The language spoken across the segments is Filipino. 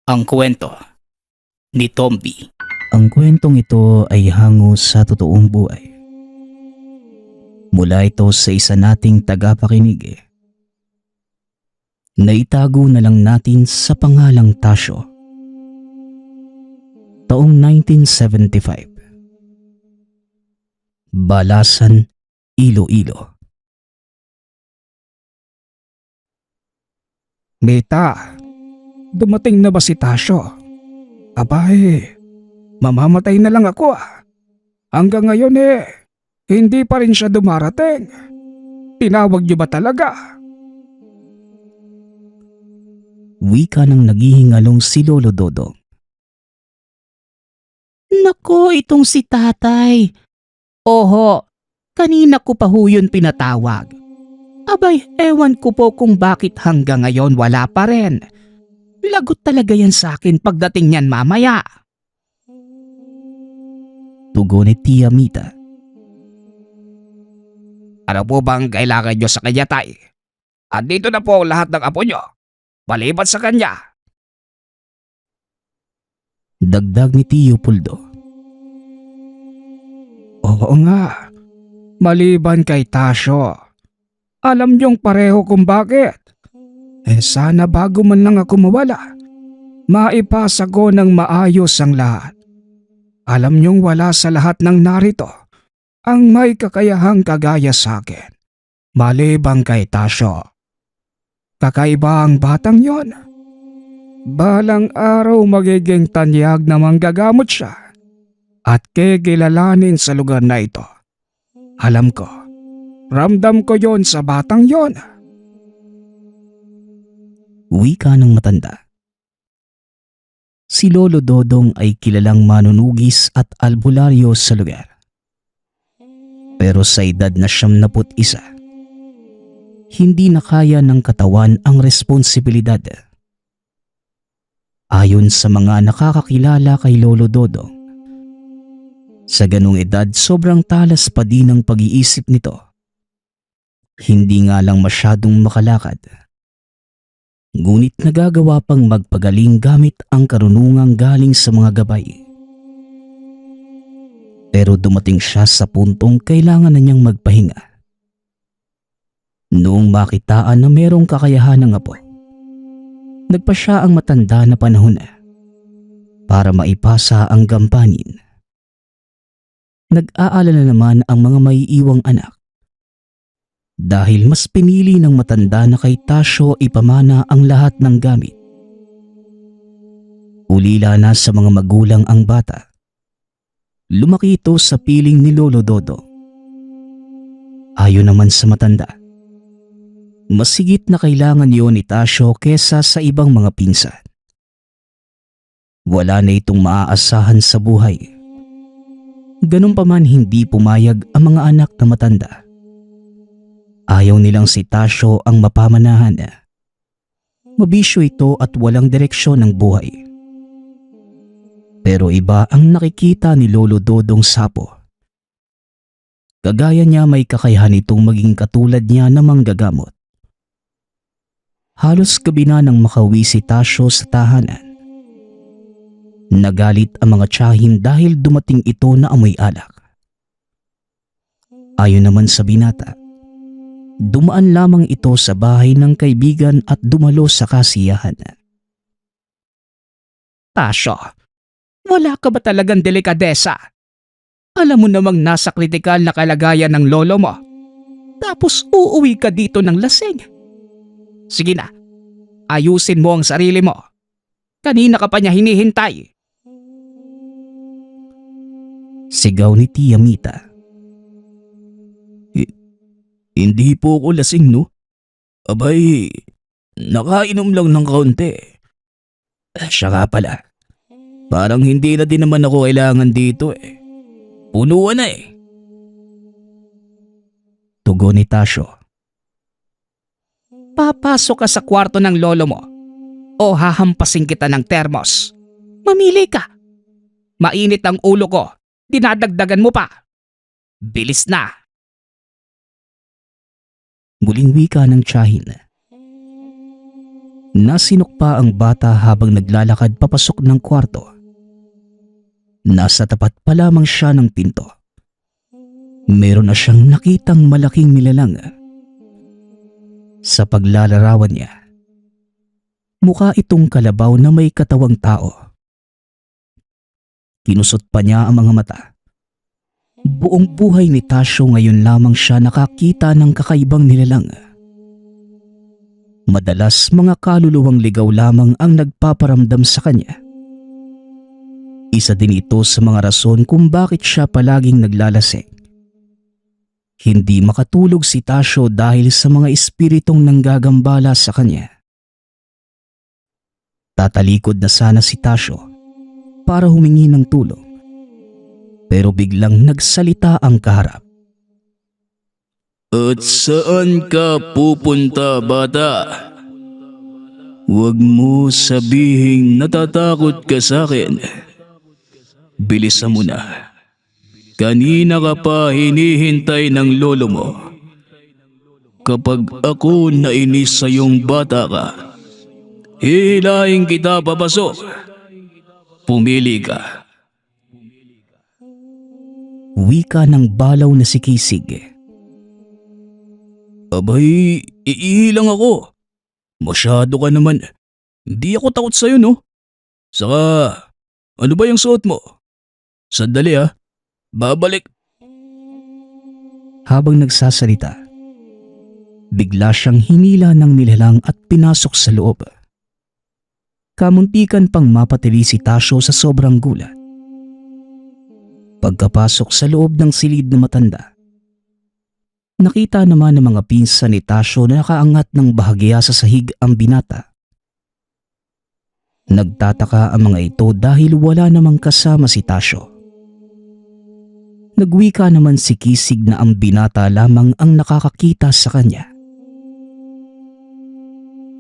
Ang kwento ni Tomby. Ang kwentong ito ay hango sa totoong buhay. Mula ito sa isa nating tagapakinig. Naitago na lang natin sa pangalang Tasyo. Taong 1975. Balasan, Iloilo. Mita, dumating na ba si Tasyo? Abay, mamamatay na lang ako ah. Hanggang ngayon hindi pa rin siya dumarating. Tinawag niyo ba talaga? Wika ng naghihingalong si Lolo Dodong. Nako, itong si tatay. Oho, kanina ko pa ho yun pinatawag. Abay, ewan ko po kung bakit hanggang ngayon wala pa rin. Lagot talaga yan sa akin pagdating niyan mamaya. Tugon ni Tia Mita. Ano po bang kailangan niyo sa kanya, tay? Andito na po ang lahat ng apo niyo. Maliban sa kanya. Dagdag ni Tio Puldo. Oo nga, maliban kay Tasyo. Alam niyong pareho kung bakit. Sana bago man lang ako mawala, maipasa ko ng maayos ang lahat. Alam niyong wala sa lahat ng narito ang may kakayahang kagaya sa akin. Maliban kay Tasyo. Kakaiba ang batang yon. Balang araw magiging tanyag na manggagamot siya at kikilalanin sa lugar na ito. Alam ko, ramdam ko yon sa batang yon. Wika ng matanda. Si Lolo Dodong ay kilalang manunugis at albularyo sa lugar. Pero sa edad na 71, hindi na kaya ng katawan ang responsibilidad. Ayon sa mga nakakakilala kay Lolo Dodong, sa ganung edad sobrang talas pa din ang pag-iisip nito. Hindi nga lang masyadong makalakad. Ngunit nagagawa pang magpagaling gamit ang karunungang galing sa mga gabay. Pero dumating siya sa puntong kailangan na niyang magpahinga. Noong makitaan na merong kakayahan ng apo, nagpa siya ang matanda na panahon para maipasa ang gampanin. Nag-aalala naman ang mga maiiwang anak. Dahil mas pinili ng matanda na kay Tasyo ipamana ang lahat ng gamit. Ulila na sa mga magulang ang bata. Lumaki ito sa piling ni Lolo Dodo. Ayon naman sa matanda, mas higit na kailangan yun ni Tasyo kesa sa ibang mga pinsan. Wala na itong maaasahan sa buhay. Ganun pa man hindi pumayag ang mga anak na matanda. Ayaw nilang si Tasyo ang mapamanahan. Mabisyo ito at walang direksyon ng buhay. Pero iba ang nakikita ni Lolo Dodong Sapo. Kagaya niya may kakayahan itong maging katulad niya na manggagamot. Halos gabi na nang makauwi si Tasyo sa tahanan. Nagalit ang mga tiyahin dahil dumating ito na amoy alak. Ayon naman sa binata, dumaan lamang ito sa bahay ng kaibigan at dumalo sa kasiyahan. Tasyo, wala ka ba talagang delikadesa? Alam mo namang nasa kritikal na kalagayan ng lolo mo. Tapos uuwi ka dito ng lasing. Sige na, ayusin mo ang sarili mo. Kanina ka pa niya hinihintay. Sigaw ni Tia Mita. Hindi po ako lasing, no? Abay, nakainom lang ng kaunti. Siya nga pala, parang hindi na din naman ako kailangan dito Punuan na Tugon ni Tasyo. Papasok ka sa kwarto ng lolo mo o hahampasin kita ng termos. Mamili ka. Mainit ang ulo ko, dinadagdagan mo pa. Bilis na. Muling wika ng tiyahin. Nasinukpa ang bata habang naglalakad papasok ng kwarto. Nasa tapat pa lamang siya ng pinto. Meron na siyang nakitang malaking nilalang. Sa paglalarawan niya, mukha itong kalabaw na may katawang tao. Kinusot pa niya ang mga mata. Buong buhay ni Tasyo ngayon lamang siya nakakita ng kakaibang nilalang. Madalas mga kaluluwang ligaw lamang ang nagpaparamdam sa kanya. Isa din ito sa mga rason kung bakit siya palaging naglalasing. Hindi makatulog si Tasyo dahil sa mga espiritong nanggagambala sa kanya. Tatalikod na sana si Tasyo para humingi ng tulong. Pero biglang nagsalita ang kaharap. At saan ka pupunta, bata? Huwag mo sabihing natatakot ka sa akin. Bilisan mo na. Kanina ka pa hinihintay ng lolo mo. Kapag ako nainis sa iyong bata ka, hihilahin kita papasok. Pumili ka. Wika ng balaw na si Kisig. Abay, iilang ako. Masyado ka naman. Hindi ako takot sa'yo, no? Saka, ano ba yung suot mo? Sandali ha. Babalik. Habang nagsasalita, bigla siyang hinila ng nilalang at pinasok sa loob. Kamuntikan pang mapatili si Tasyo sa sobrang gulat. Pagkapasok sa loob ng silid na matanda, nakita naman ng mga pinsan ni Tasyo na nakaangat ng bahagya sa sahig ang binata. Nagtataka ang mga ito dahil wala namang kasama si Tasyo. Nagwika naman si Kisig na ang binata lamang ang nakakakita sa kanya.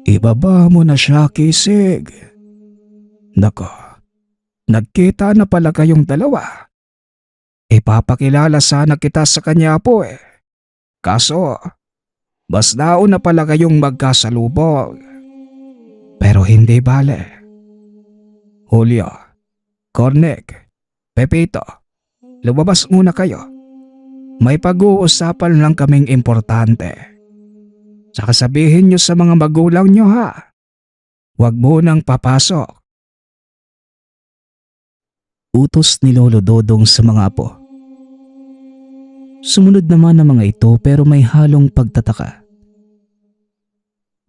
Ibaba mo na siya, Kisig. Nako, nagkita na pala kayong dalawa. Ipapakilala sana kita sa kanya po eh. Kaso, mas nauna pala kayong magkasalubong. Pero hindi bale. Julio, Cornec, Pepito, lumabas muna kayo. May pag-uusapan lang kaming importante. Saka sabihin nyo sa mga magulang nyo ha. Huwag munang papasok. Utos ni Lolo Dodong sa mga apo. Sumunod naman ang mga ito pero may halong pagtataka.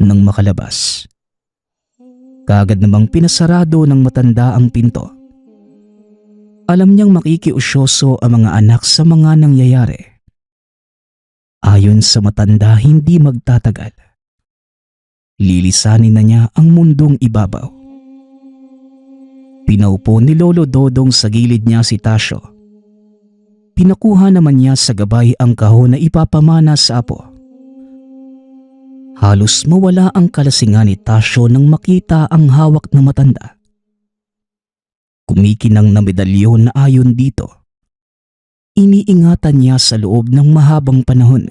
Nang makalabas, kaagad namang pinasarado ng matanda ang pinto. Alam niyang makikiusyoso ang mga anak sa mga nangyayari. Ayon sa matanda, hindi magtatagal. Lilisanin na niya ang mundong ibabaw. Pinaupo ni Lolo Dodong sa gilid niya si Tasyo. Pinakuha naman niya sa gabay ang kahon na ipapamana sa apo. Halos mawala ang kalasingan ni Tasyo nang makita ang hawak ng matanda. Kumikinang na medalyon na ayon dito. Iniingatan niya sa loob ng mahabang panahon.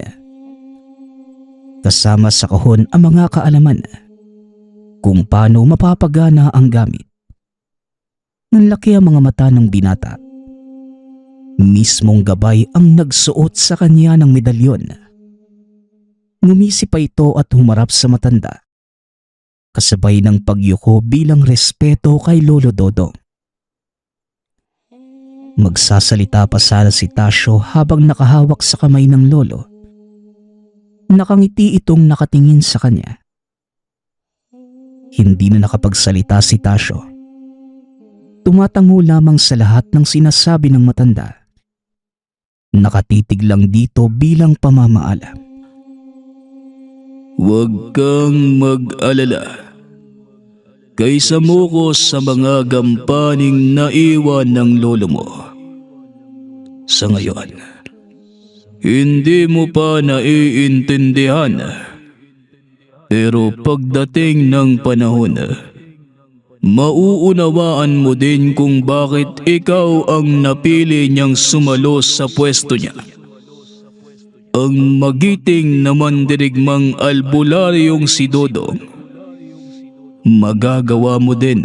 Kasama sa kahon ang mga kaalaman kung paano mapapagana ang gamit. Nanlaki ang mga mata ng binata. Mismong gabay ang nagsuot sa kanya ng medalyon. Ngumisi pa ito at humarap sa matanda. Kasabay ng pagyuko bilang respeto kay Lolo Dodong. Magsasalita pa sana si Tasyo habang nakahawak sa kamay ng lolo. Nakangiti itong nakatingin sa kanya. Hindi na nakapagsalita si Tasyo. Tumatango lamang sa lahat ng sinasabi ng matanda. Nakatitig lang dito bilang pamamaalam. Huwag kang mag-alala. Kaysa mo ko sa mga gampaning naiwan ng lolo mo. Sa ngayon, hindi mo pa naiintindihan. Pero pagdating ng panahon, mauunawaan mo din kung bakit ikaw ang napili niyang sumalo sa pwesto niya. Ang magiting na mandirigmang albularyong si Dodong. magagawa mo din.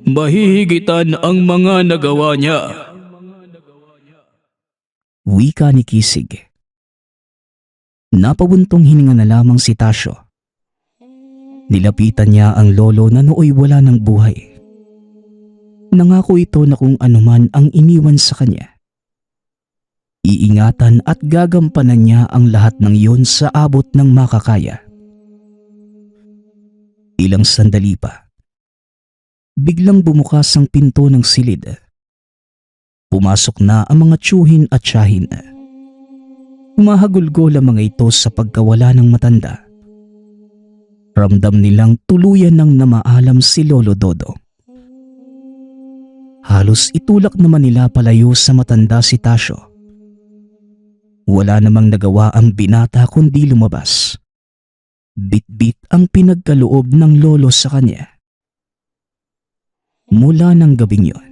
Mahihigitan ang mga nagawa niya. Wika ni Kisig. Napabuntong hininga na lamang si Tasyo. Nilapitan niya ang lolo na nooy wala ng buhay. Nangako ito na kung anuman ang iniwan sa kanya, iingatan at gagampanan niya ang lahat ng iyon sa abot ng makakaya. Ilang sandali pa, biglang bumukas ang pinto ng silid. Pumasok na ang mga tiyuhin at tiyahin. Humahagulgol ang mga ito sa pagkawala ng matanda. Ramdam nilang tuluyan ng namaalam si Lolo Dodo. Halos itulak naman nila palayo sa matanda si Tasyo. Wala namang nagawa ang binata kundi lumabas. Bit-bit ang pinagkaloob ng lolo sa kanya. Mula ng gabing yon,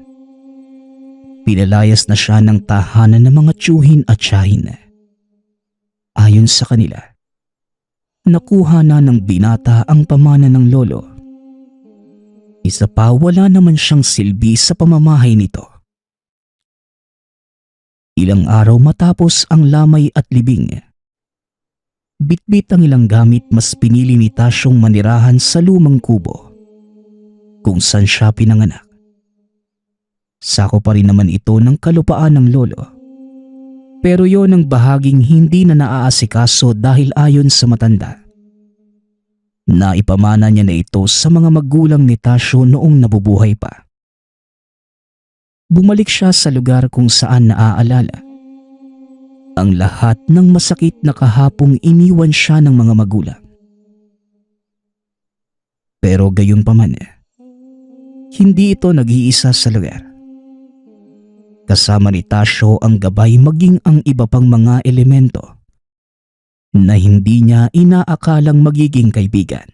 pinalayas na siya ng tahanan ng mga tiyuhin at tiyahin. Ayon sa kanila, nakuha na ng binata ang pamana ng lolo. Isa pa, wala naman siyang silbi sa pamamahay nito. Ilang araw matapos ang lamay at libing, bitbit ang ilang gamit, mas pinili ni Tasyong manirahan sa lumang kubo kung saan siya pinanganak. Sako pa rin naman ito ng kalupaan ng lolo. Pero yon ang bahaging hindi na naaasikaso dahil ayon sa matanda, naipamana niya na ito sa mga magulang ni Tasyo noong nabubuhay pa. Bumalik siya sa lugar kung saan naaalala ang lahat ng masakit na kahapong iniwan siya ng mga magulang. Pero gayon pa man, hindi ito nag-iisa sa lugar. Kasama ni Tasyo ang gabay maging ang iba pang mga elemento na hindi niya inaakalang magiging kaibigan.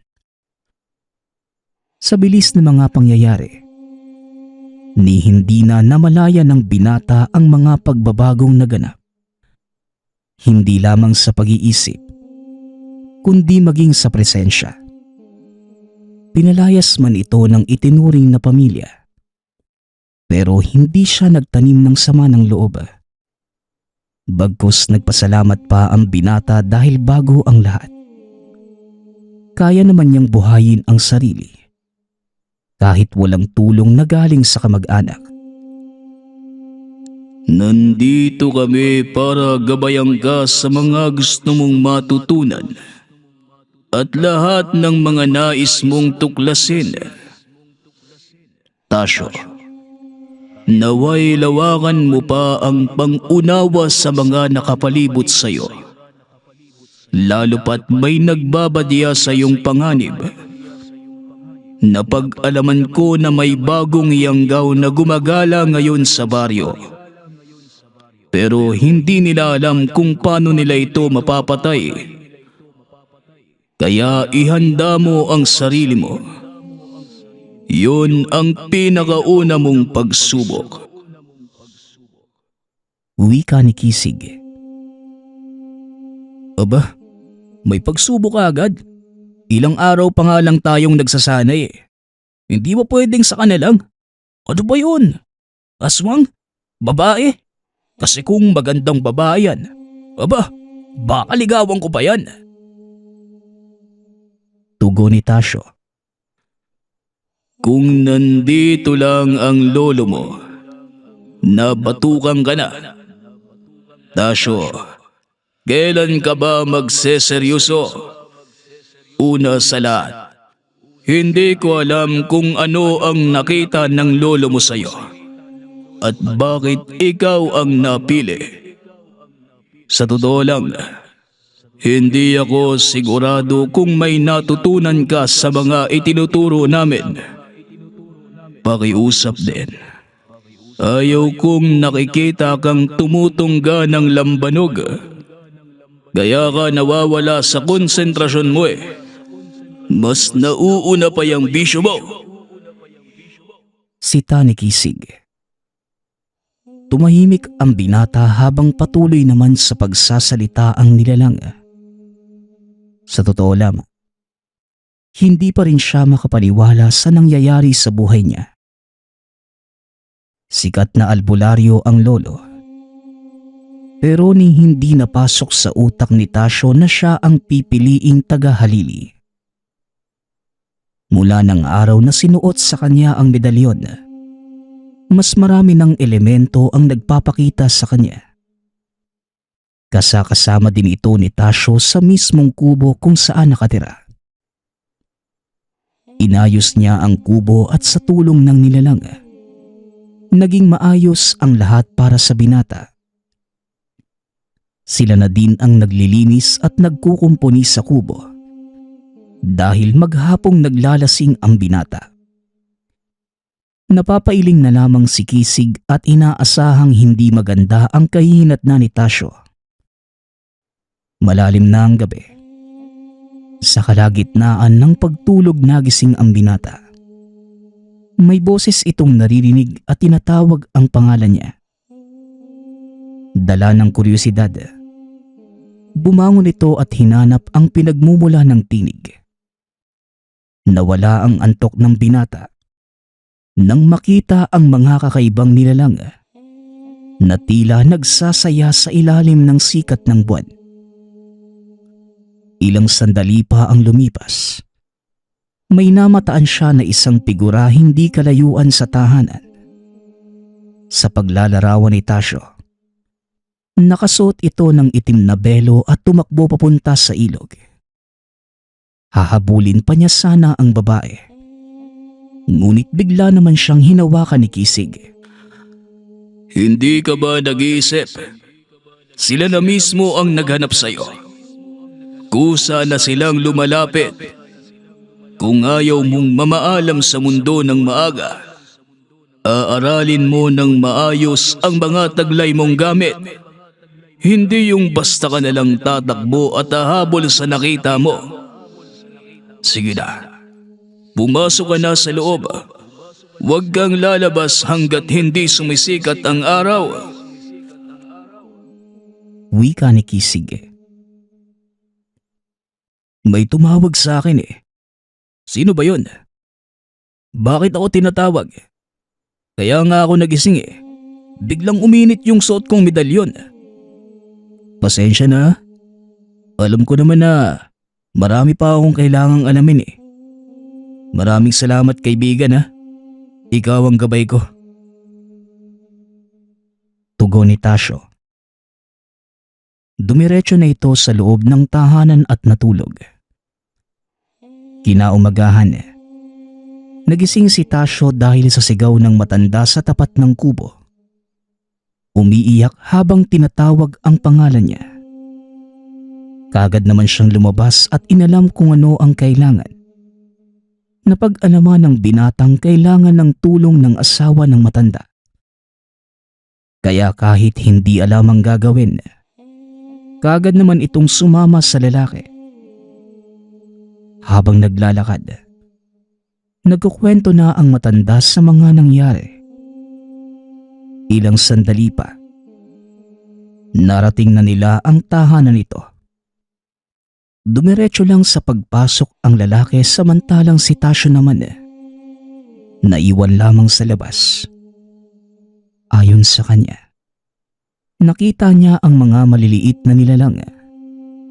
Sa bilis ng mga pangyayari, ni hindi na namalaya ng binata ang mga pagbabagong naganap. Hindi lamang sa pag-iisip, kundi maging sa presensya. Pinalayas man ito ng itinuring na pamilya, pero hindi siya nagtanim ng sama ng loob. Bagkus nagpasalamat pa ang binata dahil bago ang lahat, kaya naman niyang buhayin ang sarili kahit walang tulong na galing sa kamag-anak. Nandito kami para gabayan ka sa mga gusto mong matutunan at lahat ng mga nais mong tuklasin. Tasyo, naway lawakan mo pa ang pangunawa sa mga nakapalibot sa iyo. Lalo pat may nagbabadya sa iyong panganib. Napag-alaman ko na may bagong yanggaw na gumagala ngayon sa baryo. Pero hindi nila alam kung paano nila ito mapapatay. Kaya ihanda mo ang sarili mo. Yun ang pinakauna mong pagsubok. Wika ni Kisig. Aba, may pagsubok ka agad. Ilang araw pa nga lang tayong nagsasanay eh. Hindi ba pwedeng saka na lang? Ano ba yun? Aswang? Babae? Kasi kung magandang babae yan, aba, baka ligawan ko pa yan. Tugon ni Tasyo. Kung nandito lang ang lolo mo, nabatukan ka na. Tasyo, kailan ka ba magseseryoso? Una sa lahat, hindi ko alam kung ano ang nakita ng lolo mo sa'yo at bakit ikaw ang napili. Sa totoo lang, hindi ako sigurado kung may natutunan ka sa mga itinuturo namin. Pakiusap din. Ayaw kong nakikita kang tumutungga ng lambanog. Kaya ka nawawala sa konsentrasyon mo eh. Mas nauuna pa yung bisyo mo. Sita ni Kisig. Tumahimik ang binata habang patuloy naman sa pagsasalita ang nilalang. Sa totoo lamang, hindi pa rin siya makapaniwala sa nangyayari sa buhay niya. Sikat na albularyo ang lolo. Pero ni hindi napasok sa utak ni Tasyo na siya ang pipiliing tagahalili. Mula ng araw na sinuot sa kanya ang medalyon, mas marami ng elemento ang nagpapakita sa kanya. Kasama din ito ni Tasyo sa mismong kubo kung saan nakatira. Inayos niya ang kubo at sa tulong ng nilalang, naging maayos ang lahat para sa binata. Sila na din ang naglilinis at nagkukumpuni sa kubo dahil maghapong naglalasing ang binata. Napapailing na lamang si Kisig at inaasahang hindi maganda ang kahihinatnan ni Tasyo. Malalim na ang gabi. Sa kalagitnaan ng pagtulog nagising ang binata. May boses itong naririnig at tinatawag ang pangalan niya. Dala ng kuryosidad, bumangon ito at hinanap ang pinagmumula ng tinig. Nawala ang antok ng binata nang makita ang mga kakaibang nilalang na tila nagsasaya sa ilalim ng sikat ng buwan. Ilang sandali pa ang lumipas. May namataan siya na isang figura hindi kalayuan sa tahanan. Sa paglalarawan ni Tasyo, nakasuot ito ng itim na belo at tumakbo papunta sa ilog. Hahabulin pa niya sana ang babae. Ngunit bigla naman siyang hinawakan ni Kisig. Hindi ka ba nag-iisip? Sila na mismo ang naghanap sa'yo. Kusa na silang lumalapit. Kung ayaw mong mamaalam sa mundo ng maaga, aaralin mo ng maayos ang mga taglay mong gamit. Hindi yung basta ka nalang tatakbo at hahabol sa nakita mo. Sige na, pumasok ka na sa loob. Huwag kang lalabas hanggat hindi sumisikat ang araw. Wika ni Kisig. May tumawag sa akin eh. Sino ba yun? Bakit ako tinatawag? Kaya nga ako nagising eh. Biglang uminit yung suot kong medalyon. Pasensya na. Alam ko naman na marami pa akong kailangang alamin eh. Maraming salamat kaibigan ha. Ikaw ang gabay ko. Tugon ni Tasyo. Dumiretso na ito sa loob ng tahanan at natulog. Kinaumagahan, nagising si Tasyo dahil sa sigaw ng matanda sa tapat ng kubo. Umiiyak habang tinatawag ang pangalan niya. Kaagad naman siyang lumabas at inalam kung ano ang kailangan. Napag-alaman ng binatang kailangan ng tulong ng asawa ng matanda. Kaya kahit hindi alam ang gagawin, kaagad naman itong sumama sa lalaki. Habang naglalakad, nagkukwento na ang matanda sa mga nangyari. Ilang sandali pa, narating na nila ang tahanan nito. Dumiretso lang sa pagpasok ang lalaki samantalang si Tasyo naman naiwan lamang sa labas. Ayon sa kanya, nakita niya ang mga maliliit na nilalang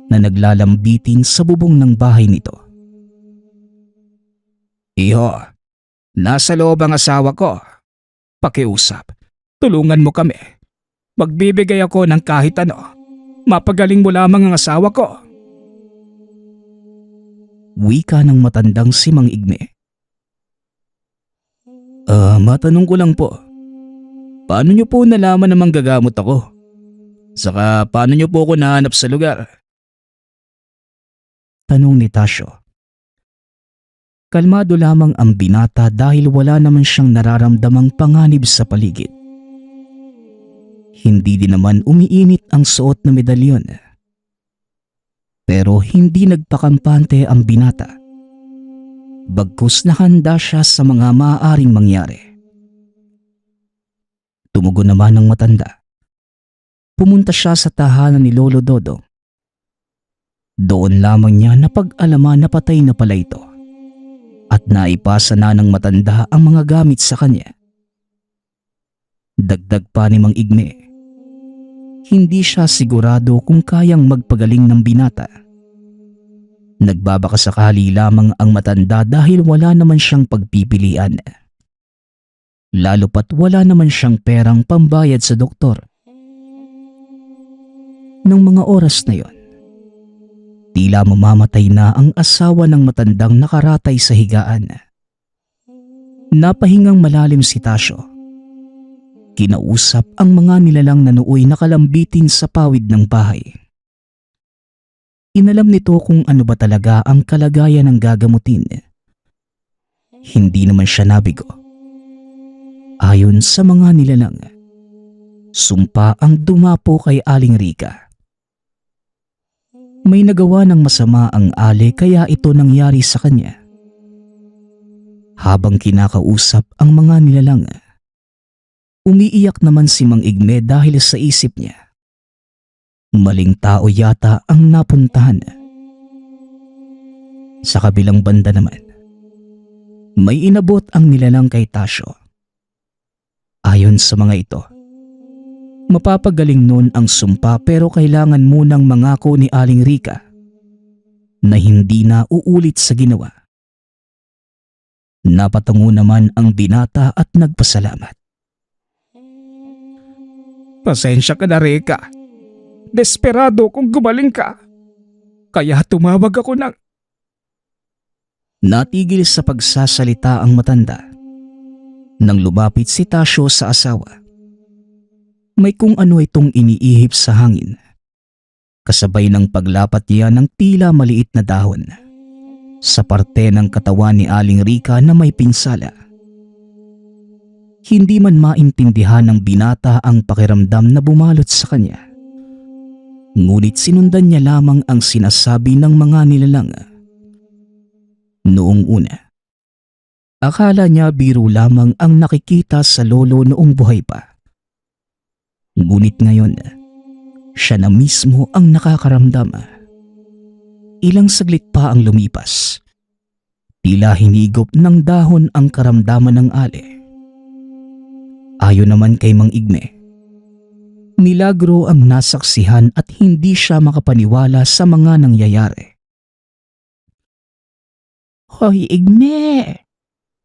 na naglalambitin sa bubong ng bahay nito. Iho, nasa loob ang asawa ko. Pakiusap, tulungan mo kami. Magbibigay ako ng kahit ano. Mapagaling mo lamang ang asawa ko. Wika ng matandang si Mang Igme. Matanong ko lang po. Paano niyo po nalaman na manggagamot ako? Saka paano niyo po ako nahanap sa lugar? Tanong ni Tasyo. Kalmado lamang ang binata dahil wala naman siyang nararamdamang panganib sa paligid. Hindi din naman umiinit ang suot na medalyon. Pero hindi nagpakampante ang binata. Bagkus na handa siya sa mga maaaring mangyari. Tumugon naman ng matanda. Pumunta siya sa tahanan ni Lolo Dodong. Doon lamang niya napag-alaman na patay na pala ito. at naipasa na ng matanda ang mga gamit sa kanya. Dagdag pa ni Mang Igme, hindi siya sigurado kung kayang magpagaling ng binata. Nagbabakasakali lamang ang matanda dahil wala naman siyang pagpipilian. Lalo pat wala naman siyang perang pambayad sa doktor. Nang mga oras na yon, tila mamamatay na ang asawa ng matandang nakaratay sa higaan. Napahingang malalim si Tasyo. Kinausap ang mga nilalang na nooy nakalambitin sa pawid ng bahay. Inalam nito kung ano ba talaga ang kalagayan ng gagamutin. Hindi naman siya nabigo. Ayon sa mga nilalang, sumpa ang dumapo kay Aling Rica. May nagawa ng masama ang Ali kaya ito nangyari sa kanya. Habang kinakausap ang mga nilalang, umiiyak naman si Mang Igme dahil sa isip niya. Maling tao yata ang napuntahan. Sa kabilang banda naman, may inabot ang nilalang kay Tasyo. Ayon sa mga ito, mapapagaling nun ang sumpa pero kailangan munang mangako ni Aling Rica na hindi na uulit sa ginawa. Napatungo naman ang binata at nagpasalamat. Pasensya ka na, Rica. Desperado kung gumaling ka. Kaya tumawag ako ng... Natigil sa pagsasalita ang matanda nang lumapit si Tasyo sa asawa. May kung ano itong iniihip sa hangin. Kasabay ng paglapat niya ng tila maliit na dahon sa parte ng katawan ni Aling Rica na may pinsala. Hindi man maintindihan ng binata ang pakiramdam na bumalot sa kanya. Ngunit sinundan niya lamang ang sinasabi ng mga nilalang. Noong una, akala niya biro lamang ang nakikita sa lolo noong buhay pa. Ngunit ngayon, siya na mismo ang nakakaramdam. Ilang saglit pa ang lumipas. Tila hinigop ng dahon ang karamdaman ng Ali. Ayon naman kay Mang Igme, milagro ang nasaksihan at hindi siya makapaniwala sa mga nangyayari. Hoy, Igme!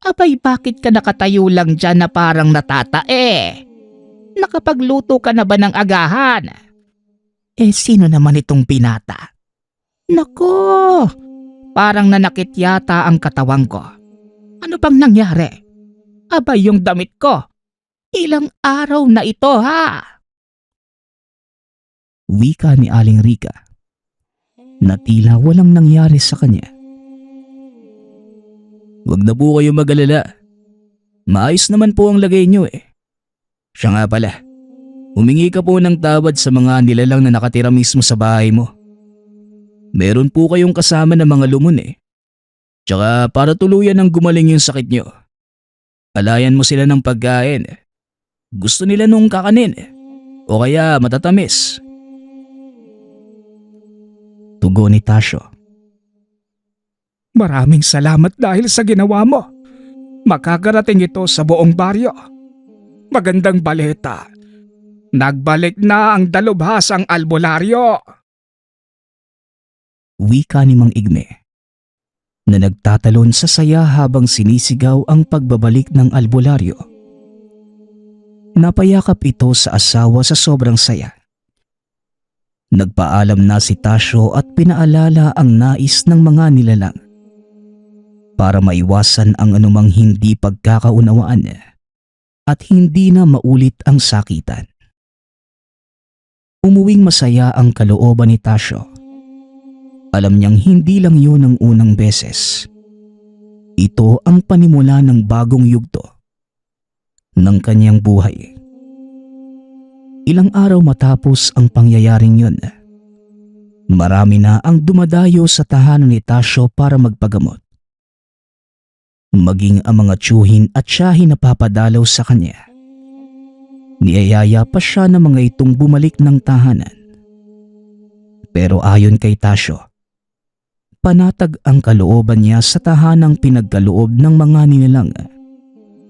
Abay, bakit ka nakatayo lang dyan na parang natatae? Nakapagluto ka na ba ng agahan? Sino naman itong binata? Nako! Parang nanakit yata ang katawang ko. Ano bang nangyari? Abay, yung damit ko. Ilang araw na ito, ha? Wika ni Aling Rica na tila walang nangyari sa kanya. Huwag na po kayo mag-alala. Maayos naman po ang lagay niyo eh. Siya nga pala, humingi ka po ng tawad sa mga nilalang na nakatira mismo sa bahay mo. Meron po kayong kasama na mga lumon eh. Tsaka para tuluyan ng gumaling yung sakit niyo, alayan mo sila ng pagkain. Gusto nila nung kakanin o kaya matatamis. Tugon ni Tasyo. Maraming salamat dahil sa ginawa mo. Makakarating ito sa buong baryo. Magandang baleta. Nagbalik na ang dalubhasang albularyo. Wika ni Mang Igme na nagtatalon sa saya habang sinisigaw ang pagbabalik ng albularyo. Napayakap ito sa asawa sa sobrang saya. Nagpaalam na si Tasyo at pinaalala ang nais ng mga nilalang para maiwasan ang anumang hindi pagkakaunawaan at hindi na maulit ang sakitan. Umuwing masaya ang kalooban ni Tasyo. Alam niyang hindi lang yun ang unang beses. Ito ang panimula ng bagong yugto ng kanyang buhay. Ilang araw matapos ang pangyayaring yun, marami na ang dumadayo sa tahanan ni Tasyo para magpagamot. Maging ang mga tiyuhin at tiyahin na papadalaw sa kanya. Niyayaya pa siya ng mga itong bumalik ng tahanan. Pero ayon kay Tasyo, Panatag ang kalooban niya sa tahanang pinagkaloob ng mga nilalang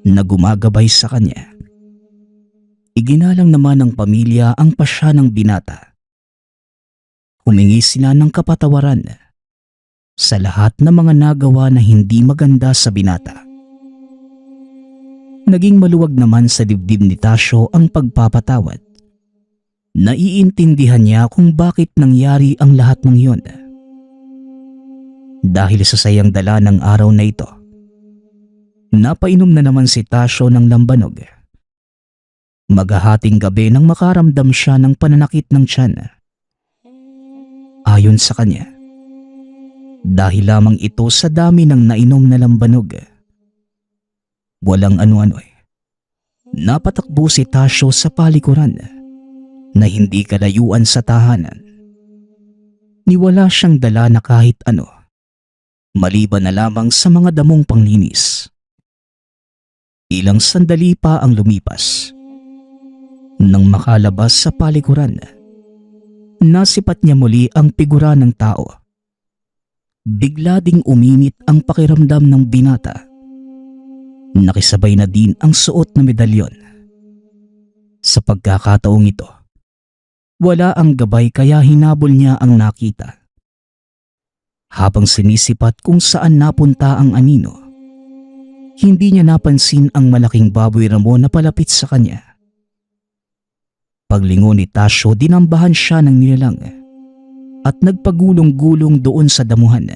na gumagabay sa kanya. Iginalang naman ng pamilya ang pasya ng binata. Humingi sila ng kapatawaran sa lahat ng mga nagawa na hindi maganda sa binata. Naging maluwag naman sa dibdib ni Tasyo ang pagpapatawad. Naiintindihan niya kung bakit nangyari ang lahat ng iyon. Dahil sa sayang dala ng araw na ito, napainom na naman si Tasyo ng lambanog. Maghahating gabi nang makaramdam siya ng pananakit ng tiyan. Ayon sa kanya, dahil lamang ito sa dami ng nainom na lambanog. Walang ano-ano napatakbo si Tasyo sa palikuran na hindi kalayuan sa tahanan. Niwala siyang dala na kahit ano, maliban na lamang sa mga damong panglinis. Ilang sandali pa ang lumipas. Nang makalabas sa palikuran, nasipat niya muli ang figura ng tao. Bigla ding uminit ang pakiramdam ng binata. Nakisabay na din ang suot na medalyon. Sa pagkakataong ito, wala ang gabay kaya hinabol niya ang nakita. Habang sinisipat kung saan napunta ang anino, hindi niya napansin ang malaking baboy ramo na palapit sa kanya. Paglingon ni Tasyo, dinambahan siya ng nilalang at nagpagulong-gulong doon sa damuhan.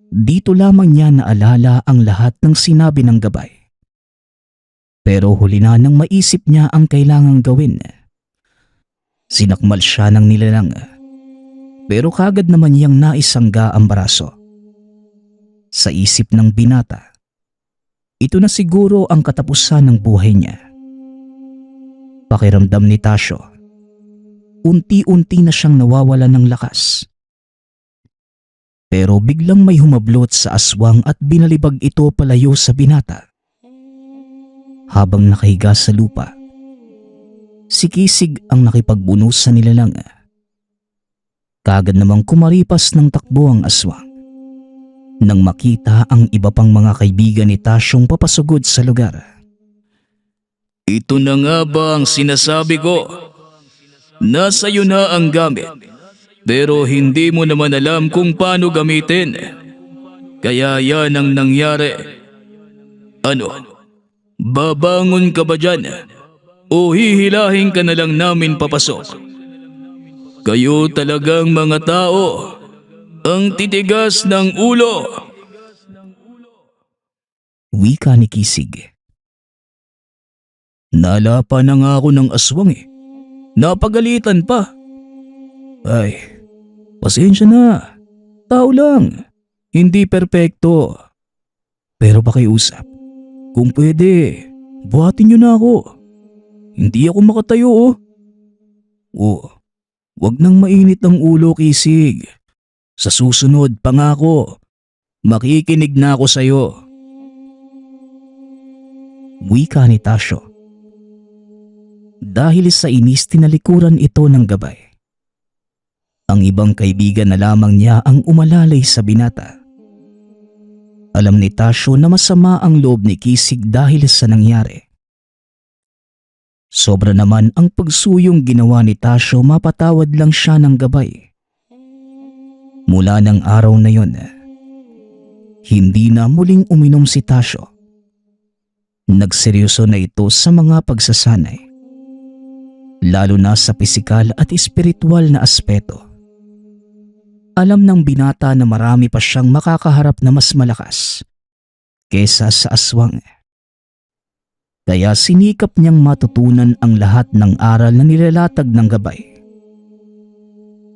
Dito lamang niya naalala ang lahat ng sinabi ng gabay. Pero huli na nang maisip niya ang kailangang gawin. Sinakmal siya ng nilalang, pero kagad naman niyang naisangga ang braso. Sa isip ng binata, ito na siguro ang katapusan ng buhay niya. Pakiramdam ni Tasyo, unti-unti na siyang nawawala ng lakas. Pero biglang may humablot sa aswang at binalibag ito palayo sa binata. Habang nakahiga sa lupa, si Kisig ang nakipagbunos sa nilalang. Kagad namang kumaripas ng takbo ang aswang. Nang makita ang iba pang mga kaibigan ni Tasyong papasugod sa lugar. Ito na nga ba ang sinasabi ko? Nasa iyo na ang gamit, pero hindi mo naman alam kung paano gamitin. Kaya yan ang nangyari. Ano? Babangon ka ba dyan? O hihilahin ka na lang namin papasok? Kayo talagang mga tao, ang titigas ng ulo. Wika ni Kisig. Nalapa na nga ako ng aswang Napagalitan pa. Ay, pasensya na. Tao lang. Hindi perpekto. Pero pakiusap, kung pwede, buhatin niyo na ako. Hindi ako makatayo wag nang mainit ang ulo, Kisig. Sa susunod, pangako, makikinig na ako sa'yo. Wika ni Tasyo. Dahil sa inis, tinalikuran ito ng gabay. Ang ibang kaibigan na lamang niya ang umalalay sa binata. Alam ni Tasyo na masama ang loob ni Kisig dahil sa nangyari. Sobra naman ang pagsuyong ginawa ni Tasyo, mapatawad lang siya ng gabay. Mula ng araw na yon, hindi na muling uminom si Tasyo. Nagseryoso na ito sa mga pagsasanay, lalo na sa pisikal at espiritual na aspeto. Alam ng binata na marami pa siyang makakaharap na mas malakas kesa sa aswang. Kaya sinikap niyang matutunan ang lahat ng aral na nilalatag ng gabay.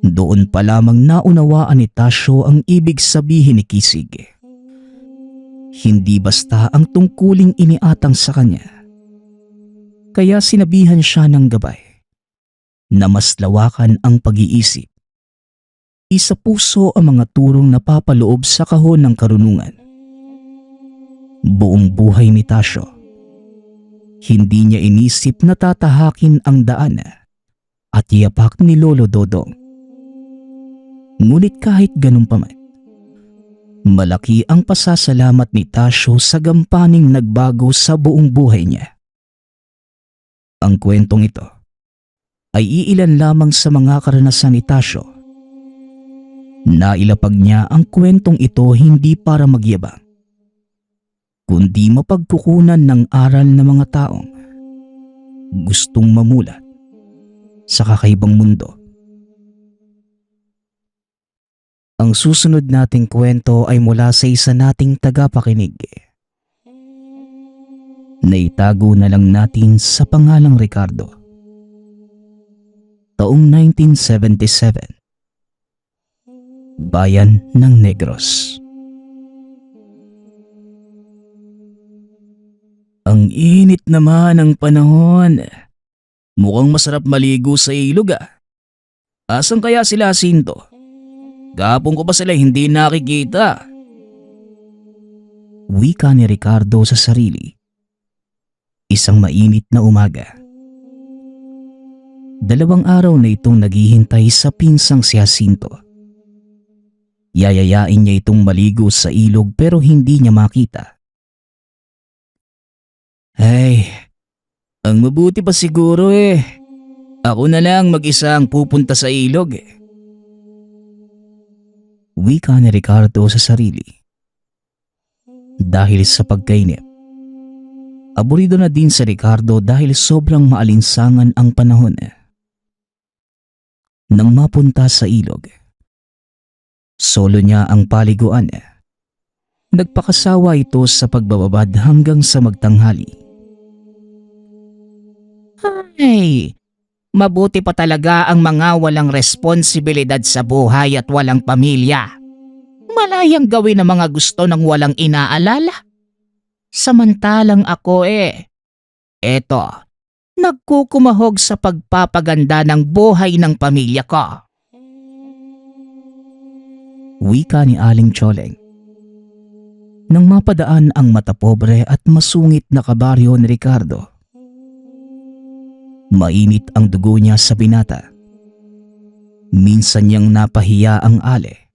Doon pa lamang naunawaan ni Tasyo ang ibig sabihin ni Kisig. Hindi basta ang tungkuling iniatang sa kanya. Kaya sinabihan siya ng gabay na mas lawakan ang pag-iisip. Isa puso ang mga turong napapaloob sa kahon ng karunungan. Buong buhay ni Tasyo, hindi niya inisip na tatahakin ang daan at yapak ni Lolo Dodong. Ngunit kahit ganun pa man, malaki ang pasasalamat ni Tasyo sa gampaning nagbago sa buong buhay niya. Ang kwentong ito ay iilan lamang sa mga karanasan ni Tasyo. Nailapag niya ang kwentong ito hindi para magyabang, kundi mapagkukunan ng aral ng mga taong gustong mamulat sa kakaibang mundo. Ang susunod nating kwento ay mula sa isa nating tagapakinig. Naitago na lang natin sa pangalang Ricardo. Taong 1977. Bayan ng Negros. Ang init naman ng panahon. Mukhang masarap maligo sa ilog ah. Asan kaya sila Jacinto? Gapon ko ba sila hindi nakikita? Wika ni Ricardo sa sarili. Isang mainit na umaga. 2 araw na itong naghihintay sa pinsang si Jacinto. Yayayain niya itong maligo sa ilog pero hindi niya makita. Ay, ang mabuti pa siguro ako na lang mag-isa ang pupunta sa ilog Wika ni Ricardo sa sarili. Dahil sa pagkainip, aburido na din si Ricardo dahil sobrang maalinsangan ang panahon. Nang mapunta sa ilog, solo niya ang paliguan. Nagpakasawa ito sa pagbababad hanggang sa magtanghali. Ay, mabuti pa talaga ang mga walang responsibilidad sa buhay at walang pamilya. Malayang gawin ang mga gusto ng walang inaalala. Samantalang ako eto, nagkukumahog sa pagpapaganda ng buhay ng pamilya ko. Wika ni Aling Choleng. Nang mapadaan ang matapobre at masungit na kabaryo ni Ricardo, mainit ang dugo niya sa binata. Minsan niyang napahiya ang ale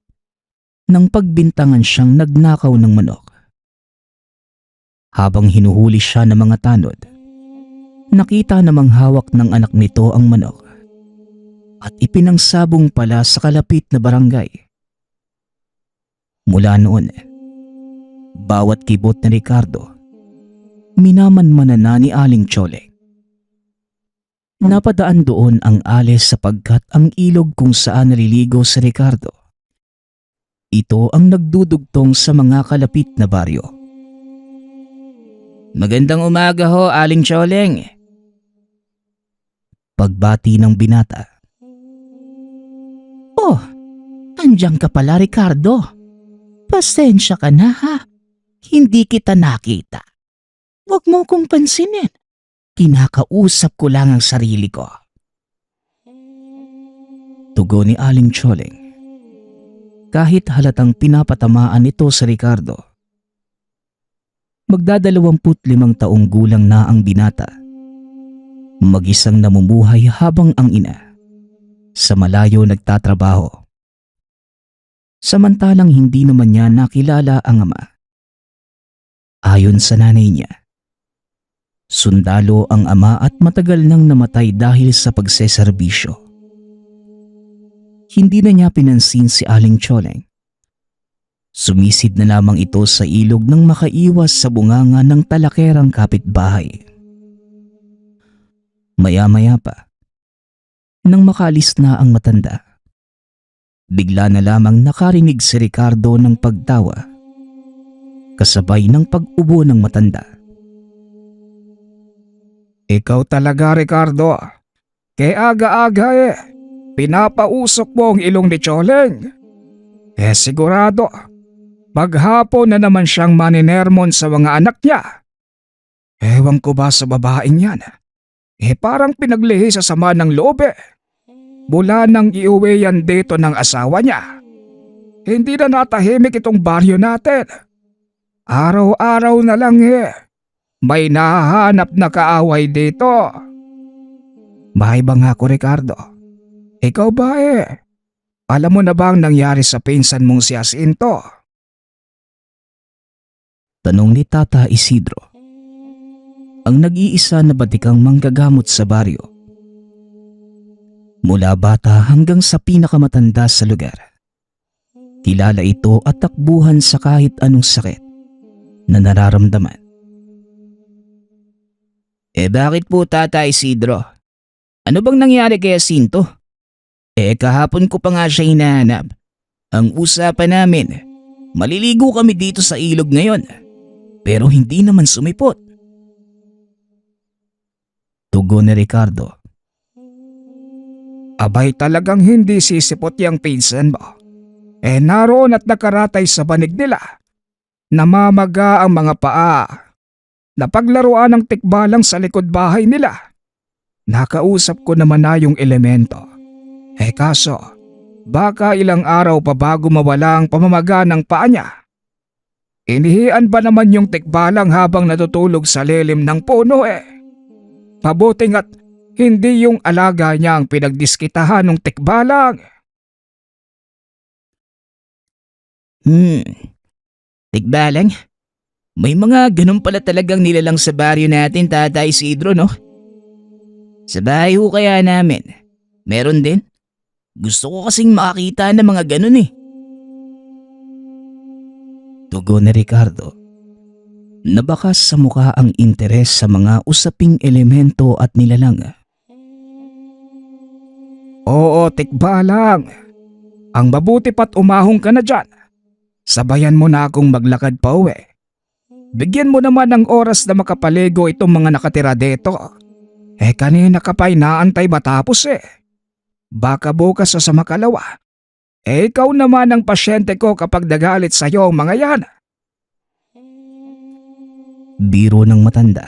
nang pagbintangan siyang nagnakaw ng manok. Habang hinuhuli siya ng mga tanod, nakita namang hawak ng anak nito ang manok at ipinangsabong pala sa kalapit na barangay. Mula noon, bawat kibot ni Ricardo, minamanmanan na ni Aling Chole. Napadaan doon ang ale sapagkat ang ilog kung saan naliligo si Ricardo, ito ang nagdudugtong sa mga kalapit na baryo. Magandang umaga ho, Aling Choleng. Pagbati ng binata. Oh, andiyan ka pala, Ricardo. Pasensya ka na ha. Hindi kita nakita. Huwag mo kong pansinin. Kinakausap ko lang ang sarili ko. Tugon ni Aling Choleng. Kahit halatang pinapatamaan ito sa Ricardo. Magdadalawamput 5 taong gulang na ang binata. Mag-isang namumuhay habang ang ina sa malayo nagtatrabaho. Samantalang hindi naman niya nakilala ang ama. Ayon sa nanay niya, sundalo ang ama at matagal nang namatay dahil sa pagseserbisyo. Hindi na niya pinansin si Aling Choleng. Sumisid na lamang ito sa ilog nang makaiwas sa bunganga ng talakerang kapitbahay. Maya-maya pa, nang makaalis na ang matanda, bigla na lamang nakarinig si Ricardo ng pagtawa, kasabay ng pag-ubo ng matanda. Ikaw talaga, Ricardo. Kaya aga-aga pinapausok mo ang ilong ni Choleng. Sigurado, maghapon na naman siyang maninermon sa mga anak niya. Ewan ko ba sa babaeng yan? Parang pinaglihi sa sama ng loob Mula nang iuwi yan dito ng asawa niya, hindi na natahimik itong baryo natin. Araw-araw na lang may nahahanap na kaaway dito. Bahay ba nga ako, Ricardo? Ikaw ba Alam mo na ba ang nangyari sa pinsan mong si Jacinto? Tanong ni Tata Isidro. Ang nag-iisa na batikang manggagamot sa baryo. Mula bata hanggang sa pinakamatanda sa lugar. Kilala ito at takbuhan sa kahit anong sakit na nararamdaman. Bakit po Tata Isidro? Ano bang nangyari kay Jacinto? Kahapon ko pa nga siya hinahanap. Ang usapan namin, maliligo kami dito sa ilog ngayon. Pero hindi naman sumipot. Tugon ni Ricardo. Abay talagang hindi sisipot yung pinsan mo. Naroon at nakaratay sa banig nila. Namamaga ang mga paa. Napaglaruan ng tikbalang sa likod bahay nila. Nakausap ko naman na yung elemento. Kaso, baka ilang araw pa bago mawala ang pamamaga ng paa niya. Inihian ba naman yung tikbalang habang natutulog sa lilim ng puno Mabuting at hindi yung alaga niya ang pinagdiskitahan ng tikbalang. Tikbalang? May mga ganun pala talagang nilalang sa baryo natin, Tata Isidro, no? Sa bahay ho kaya namin, meron din. Gusto ko kasing makakita ng mga ganun Tugon ni Ricardo. Nabakas sa mukha ang interes sa mga usaping elemento at nilalang. Oo, tikbalang. Ang mabuti pa't umahong ka na dyan. Sabayan mo na akong maglakad pa uwi. Bigyan mo naman ng oras na makapaligo itong mga nakatira dito. Kanina ka pa'y naantay matapos Baka bukas sa makalawa. Ikaw naman ang pasyente ko kapag nagalit sa'yo ang mga yan. Biro ng matanda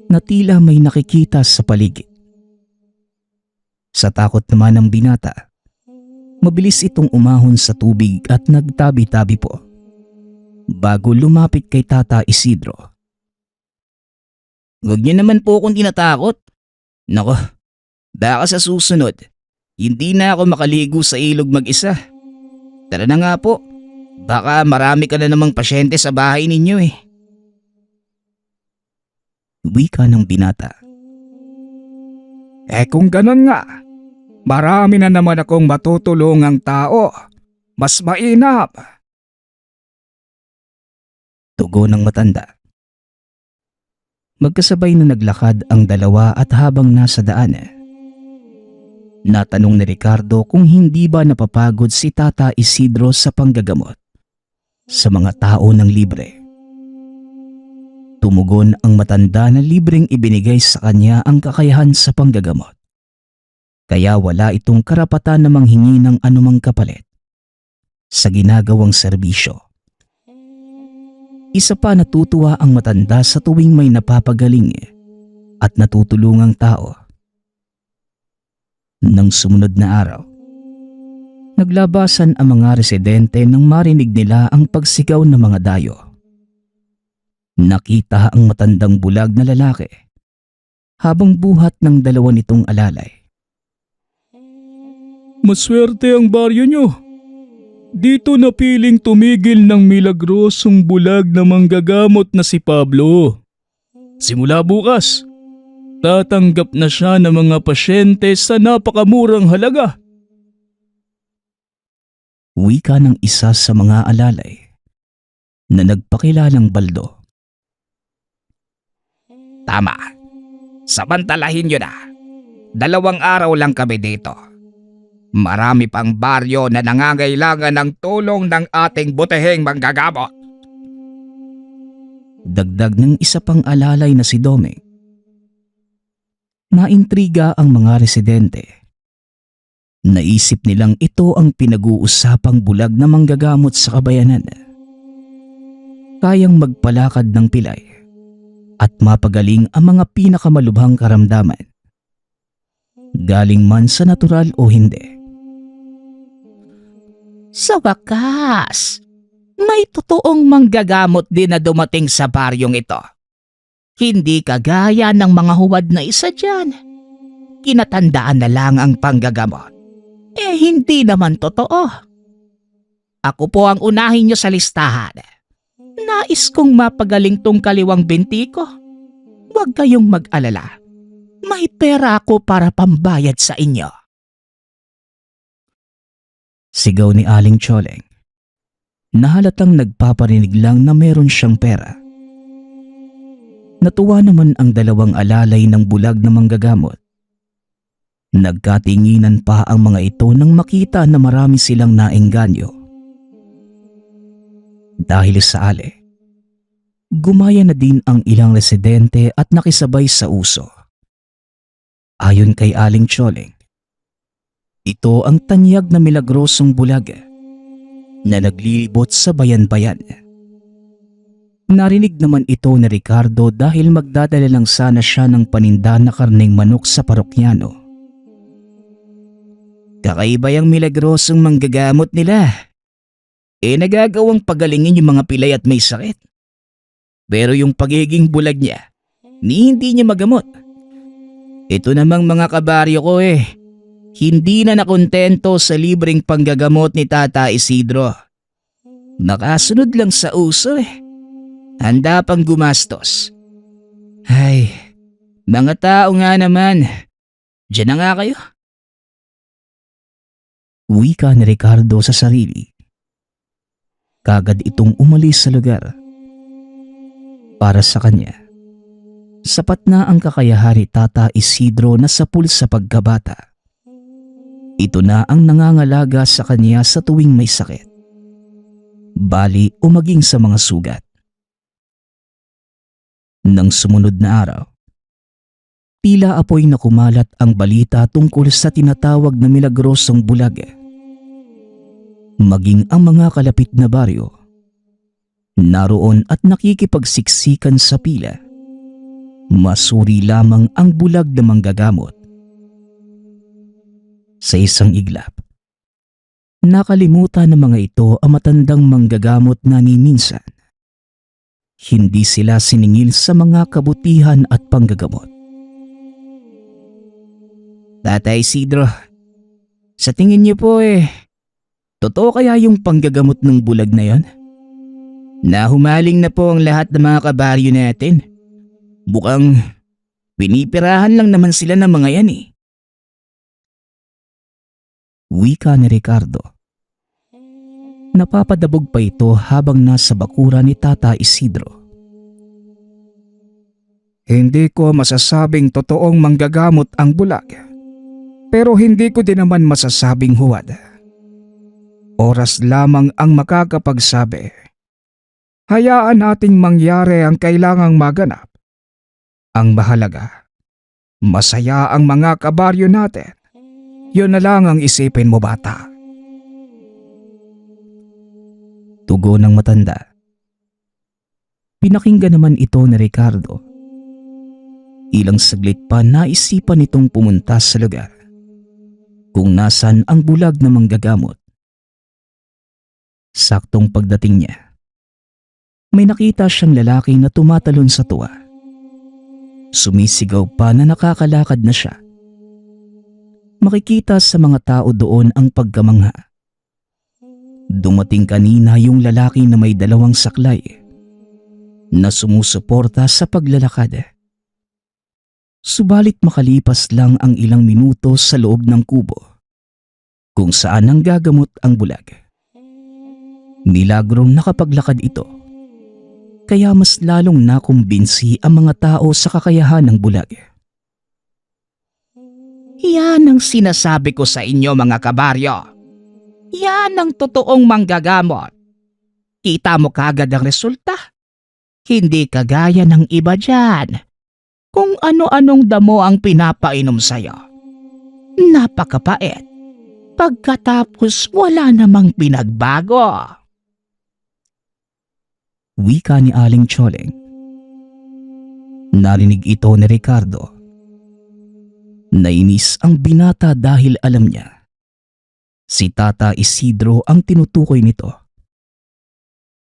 na tila may nakikita sa paligid. Sa takot naman ng binata, mabilis itong umahon sa tubig at nagtabi-tabi po bago lumapit kay Tata Isidro. Huwag niyo naman po akong tinatakot. Nako, baka sa susunod, hindi na ako makaligo sa ilog mag-isa. Tara na nga po, baka marami ka na namang pasyente sa bahay ninyo Wika ng binata. Kung ganun nga, marami na naman akong matutulungang tao. Mas mainam. Tugon ng matanda. Magkasabay na naglakad ang dalawa at habang nasa daan, natanong ni Ricardo kung hindi ba napapagod si Tata Isidro sa panggagamot sa mga tao ng libre. Tumugon ang matanda na libreng ibinigay sa kanya ang kakayahan sa panggagamot. Kaya wala itong karapatan na manghingi ng anumang kapalit sa ginagawang serbisyo. Isa pa natutuwa ang matanda sa tuwing may napapagaling at natutulungang tao. Nang sumunod na araw, naglabasan ang mga residente nang marinig nila ang pagsigaw ng mga dayo. Nakita ang matandang bulag na lalaki habang buhat ng dalawa nitong alalay. Maswerte ang baryo nyo. Dito napiling tumigil ng milagrosong bulag na manggagamot na si Pablo. Simula bukas, tatanggap na siya ng mga pasyente sa napakamurang halaga. Wika ng isa sa mga alalay na nagpakilalang Baldo. Tama. Samantalahin nyo na. 2 araw lang kami dito. Marami pang baryo na nangangailangan ng tulong ng ating butihing manggagamot. Dagdag ng isa pang alalay na si Doming. Naintriga ang mga residente. Naisip nilang ito ang pinag-uusapang bulag na manggagamot sa kabayanan. Kayang magpalakad ng pilay at mapagaling ang mga pinakamalubhang karamdaman. Galing man sa natural o hindi. Sa wakas, may totoong manggagamot din na dumating sa baryong ito. Hindi kagaya ng mga huwad na isa dyan. Kinatandaan na lang ang panggagamot. Hindi naman totoo. Ako po ang unahin niyo sa listahan. Nais kong mapagaling tong kaliwang binti ko. Huwag kayong mag-alala. May pera ako para pambayad sa inyo. Sigaw ni Aling Tsoleng. Nahalatang nagpaparinig lang na meron siyang pera. Natuwa naman ang dalawang alalay ng bulag na manggagamot. Nagkatinginan pa ang mga ito nang makita na marami silang naengganyo. Dahil sa ale, gumaya na din ang ilang residente at nakisabay sa uso. Ayon kay Aling Tsoleng, ito ang tanyag na milagrosong bulag na naglilibot sa bayan-bayan. Narinig naman ito ni Ricardo dahil magdadala lang sana siya ng paninda na karneng manok sa parokyano. Kakaiba yung milagrosong manggagamot nila. Nagagawang pagalingin yung mga pilay at may sakit. Pero yung pagiging bulag niya, hindi niya magamot. Ito namang mga kabaryo ko hindi na nakontento sa libreng panggagamot ni Tata Isidro. Nakasunod lang sa uso Handa pang gumastos. Ay, mga tao nga naman. Diyan na nga kayo. Wika ni Ricardo sa sarili. Kagad itong umalis sa lugar. Para sa kanya, sapat na ang kakayahan ni Tata Isidro na sapul sa pagkabata. Ito na ang nangangalaga sa kanya sa tuwing may sakit, bali o maging sa mga sugat. Nang sumunod na araw, tila apoy na kumalat ang balita tungkol sa tinatawag na milagrosong bulag. Maging ang mga kalapit na baryo, naroon at nakikipagsiksikan sa pila. Masuri lamang ang bulag na manggagamot. Sa isang iglap, nakalimutan ng mga ito ang matandang manggagamot na ni minsan. Hindi sila siningil sa mga kabutihan at panggagamot. Tata Isidro, sa tingin niyo po totoo kaya yung panggagamot ng bulag na yon? Nahumaling na po ang lahat ng mga kabaryo natin. Bukang pinipirahan lang naman sila ng mga yan Wika ni Ricardo. Napapadabog pa ito habang nasa bakura ni Tata Isidro. Hindi ko masasabing totoong manggagamot ang bulag. Pero hindi ko din naman masasabing huwad. Oras lamang ang makakapagsabi. Hayaan nating mangyari ang kailangang maganap. Ang mahalaga, masaya ang mga kabaryo natin. Yun na lang ang isipin mo, bata. Tugon ng matanda. Pinakinggan naman ito ni Ricardo. Ilang saglit pa naisipan itong pumunta sa lugar kung nasan ang bulag na manggagamot. Saktong pagdating niya, may nakita siyang lalaki na tumatalon sa tuwa. Sumisigaw pa na nakakalakad na siya. Makikita sa mga tao doon ang pagkamangha. Dumating kanina yung lalaki na may dalawang saklay na sumusuporta sa paglalakad. Subalit makalipas lang ang ilang minuto sa loob ng kubo kung saan nanggagamot ang bulag. Milagrong nakapaglakad ito, kaya mas lalong nakumbinsi ang mga tao sa kakayahan ng bulag. Yan ang sinasabi ko sa inyo mga kabaryo. Yan ang totoong manggagamot. Kita mo kagad ang resulta. Hindi kagaya ng iba dyan. Kung ano-anong damo ang pinapainom sa'yo. Napakapait. Pagkatapos wala namang pinagbago. Wika ni Aling Tsoleng. Narinig ito ni Ricardo. Nainis ang binata dahil alam niya si Tata Isidro ang tinutukoy nito.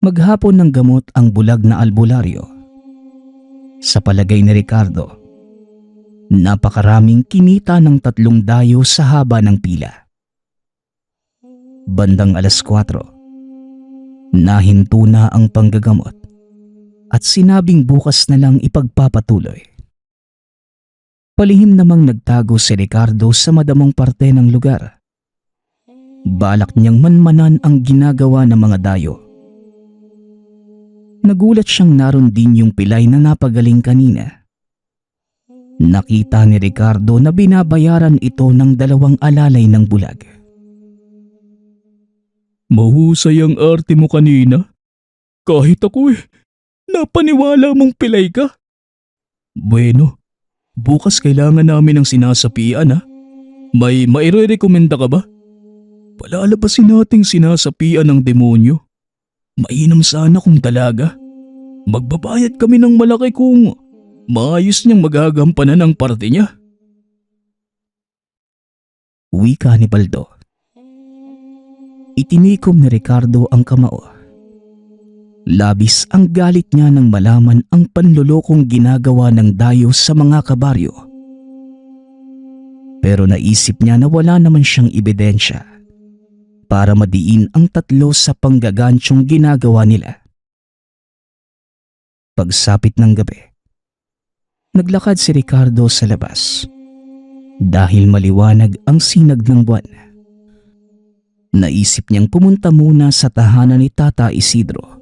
Maghapon ng gamot ang bulag na albularyo. Sa palagay ni Ricardo, napakaraming kinita ng 3 dayo sa haba ng pila. Bandang alas 4, nahinto na ang panggagamot at sinabing bukas na lang ipagpapatuloy. Palihim namang nagtago si Ricardo sa madamong parte ng lugar. Balak niyang manmanan ang ginagawa ng mga dayo. Nagulat siyang naroon din yung pilay na napagaling kanina. Nakita ni Ricardo na binabayaran ito ng 2 alalay ng bulag. Mahusay ang arte mo kanina. Kahit ako napaniwala mong pilay ka. Bueno, bukas kailangan namin ng sinasapian ha. May maire-rekomenda ka ba? Palalabasin nating sinasapian ng demonyo. Mainam sana kung dalaga. Magbabayad kami ng malaki kung maayos niyang magagampanan ang parte niya. Wika ni Baldo. Itinikom ni Ricardo ang kamao. Labis ang galit niya nang malaman ang panlolokong ginagawa ng dayo sa mga kabaryo. Pero naisip niya na wala naman siyang ebidensya para madiin ang 3 sa panggagantyong ginagawa nila. Pagsapit ng gabi, naglakad si Ricardo sa labas dahil maliwanag ang sinag ng buwan. Naisip niyang pumunta muna sa tahanan ni Tata Isidro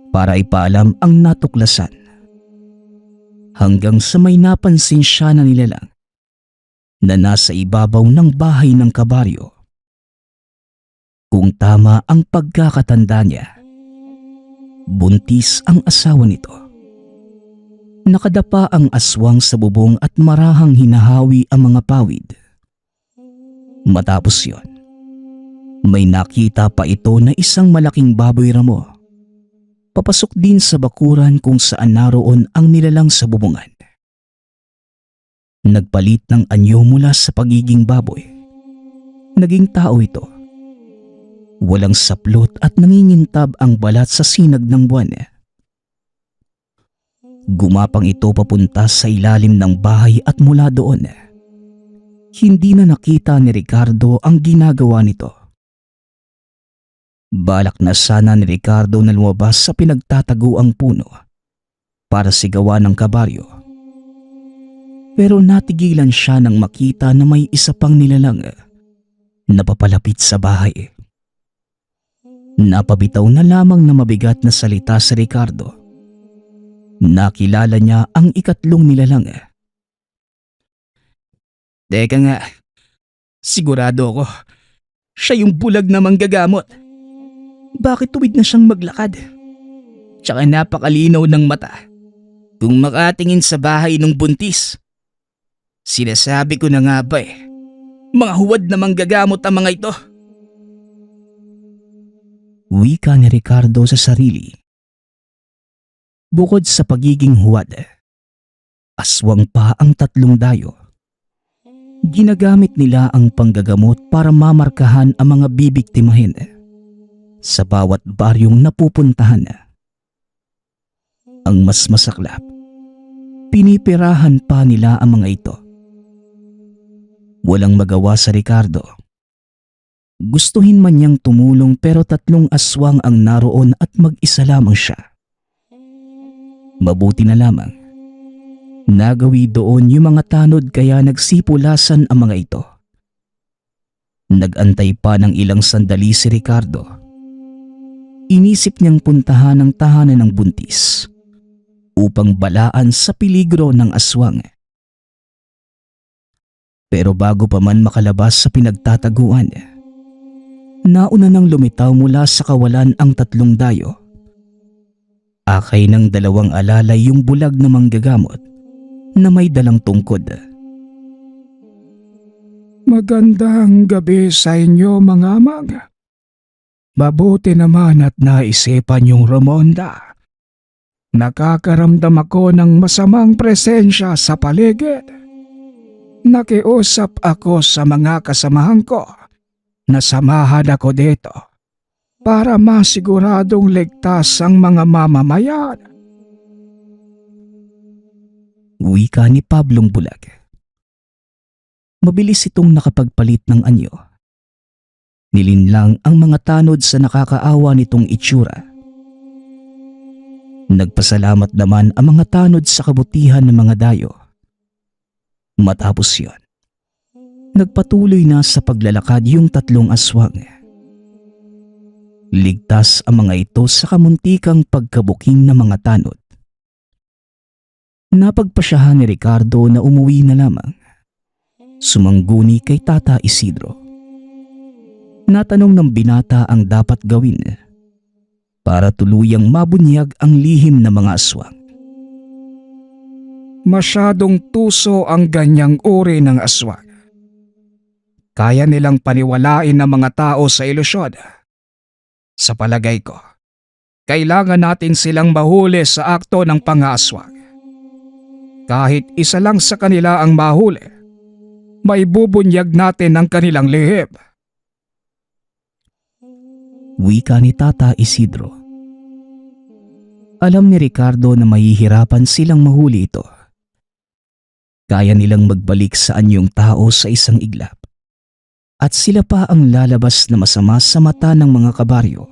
para ipaalam ang natuklasan, hanggang sa may napansin siya na nilalang na nasa ibabaw ng bahay ng kabaryo. Kung tama ang pagkakatanda niya, buntis ang asawa nito. Nakadapa ang aswang sa bubong at marahang hinahawi ang mga pawid. Matapos yon, may nakita pa ito na isang malaking baboy ramo. Papasok din sa bakuran kung saan naroon ang nilalang sa bubungan. Nagpalit ng anyo mula sa pagiging baboy. Naging tao ito. Walang saplot at nangingintab ang balat sa sinag ng buwan. Gumapang ito papunta sa ilalim ng bahay at mula doon, hindi na nakita ni Ricardo ang ginagawa nito. Balak na sana ni Ricardo na lumabas sa pinagtataguang puno para sigawan ng kabaryo. Pero natigilan siya nang makita na may isa pang nilalang na papalapit sa bahay. Napabitaw na lamang na mabigat na salita si Ricardo. Nakilala niya ang ikatlong nilalang. Teka nga, sigurado ako, siya yung bulag na manggagamot. Bakit tuwid na siyang maglakad? Tsaka napakalinaw ng mata. Kung makatingin sa bahay ng buntis. Sinasabi ko na nga ba mga huwad na manggagamot ang mga ito. Wika ni Ricardo sa sarili. Bukod sa pagiging huwad, aswang pa ang 3 dayo. Ginagamit nila ang panggagamot para mamarkahan ang mga bibiktimahin sa bawat baryong napupuntahan. Ang mas masaklap, pinipirahan pa nila ang mga ito. Walang magawa sa Ricardo. Gustuhin man niyang tumulong pero 3 aswang ang naroon at mag-isa lamang siya. Mabuti na lamang nagawi doon yung mga tanod kaya nagsipulasan ang mga ito. Nagantay pa ng ilang sandali si Ricardo. Inisip niyang puntahan ang tahanan ng buntis upang balaan sa peligro ng aswang. Pero bago pa man makalabas sa pinagtataguan, nauna nang lumitaw mula sa kawalan ang 3 dayo. Akay ng 2 alalay yung bulag na manggagamot na may dalang tungkod. Magandang gabi sa inyo mga amang. Mabuti naman at naisipan yung Ramonda. Nakakaramdam ako ng masamang presensya sa paligid. Nakiusap ako sa mga kasamahan ko na samahan ako dito para masiguradong ligtas ang mga mamamayan. Wika ni Pablong bulag. Mabilis itong nakapagpalit ng anyo. Nilinlang ang mga tanod sa nakakaawa nitong itsura. Nagpasalamat naman ang mga tanod sa kabutihan ng mga dayo. Matapos yon, nagpatuloy na sa paglalakad yung tatlong aswang. Ligtas ang mga ito sa kamuntikang pagkabuking ng mga tanod. Napagpasyahan ni Ricardo na umuwi na lamang. Sumangguni kay Tata Isidro. Natanong ng binata ang dapat gawin para tuluyang mabunyag ang lihim ng mga aswang. Masyadong tuso ang ganyang uri ng aswang. Kaya nilang paniwalain ng mga tao sa ilusyon. Sa palagay ko, kailangan natin silang mahuli sa akto ng pangaswang. Kahit isa lang sa kanila ang mahuli, maibubunyag natin ang kanilang lihim. Wika ni Tata Isidro. Alam ni Ricardo na mahihirapan silang mahuli ito. Kaya nilang magbalik sa anyong tao sa isang iglap. At sila pa ang lalabas na masama sa mata ng mga kabaryo.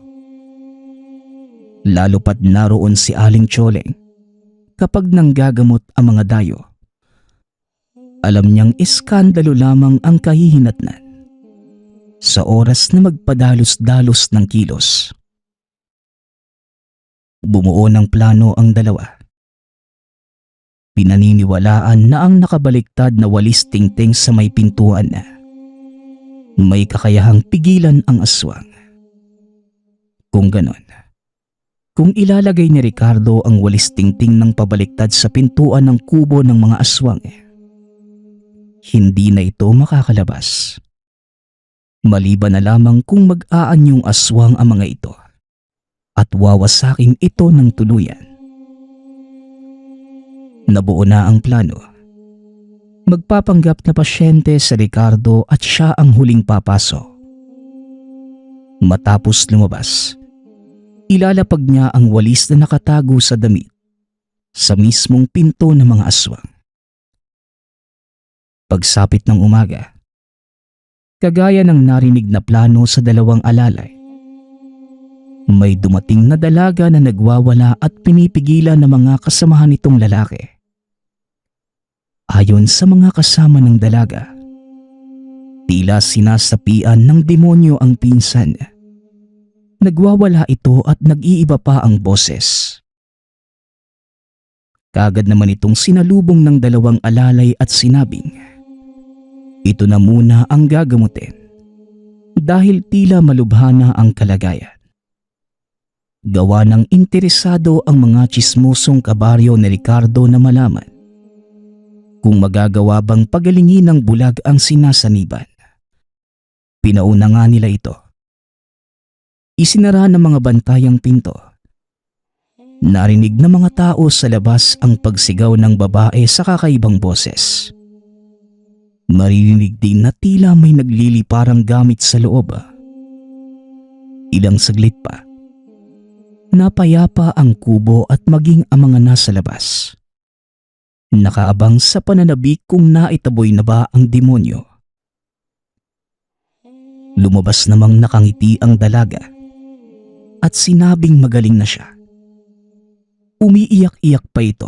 Lalo pat naroon si Aling Tsoleng kapag nanggagamot ang mga dayo. Alam niyang iskandalo lamang ang kahihinatnan sa oras na magpadalos-dalos ng kilos. Bumuo ng plano ang dalawa. Pinaniniwalaan na ang nakabaliktad na walis tingting sa may pintuan na may kakayahang pigilan ang aswang. Kung ganon, kung ilalagay ni Ricardo ang walis tingting ng pabaliktad sa pintuan ng kubo ng mga aswang, hindi na ito makakalabas. Maliban na lamang kung mag-aanyong aswang ang mga ito at wawasakin ito ng tuluyan. Nabuo na ang plano. Magpapanggap na pasyente si Ricardo at siya ang huling papasok. Matapos lumabas, ilalapag niya ang walis na nakatago sa damit sa mismong pinto ng mga aswang. Pagsapit ng umaga, kagaya ng narinig na plano sa dalawang alalay, may dumating na dalaga na nagwawala at pinipigilan ng mga kasamahan nitong lalaki. Ayon sa mga kasama ng dalaga, tila sinasapian ng demonyo ang pinsan. Nagwawala ito at nag-iiba pa ang boses. Kagad naman itong sinalubong ng dalawang alalay at sinabing, ito na muna ang gagamutin dahil tila malubhana ang kalagayan. Gawa ng interesado ang mga tsismosong kabaryo ni Ricardo na malaman kung magagawa bang pagalingin ng bulag ang sinasaniban. Pinauna nga nila ito. Isinara ng mga bantay ang pinto. Narinig ng mga tao sa labas ang pagsigaw ng babae sa kakaibang boses. Maririnig din na tila may nagliliparang gamit sa loob. Ilang saglit pa, napayapa ang kubo at maging ang mga nasa labas. Nakaabang sa pananabik kung naitaboy na ba ang demonyo. Lumabas namang nakangiti ang dalaga at sinabing magaling na siya. Umiiyak-iyak pa ito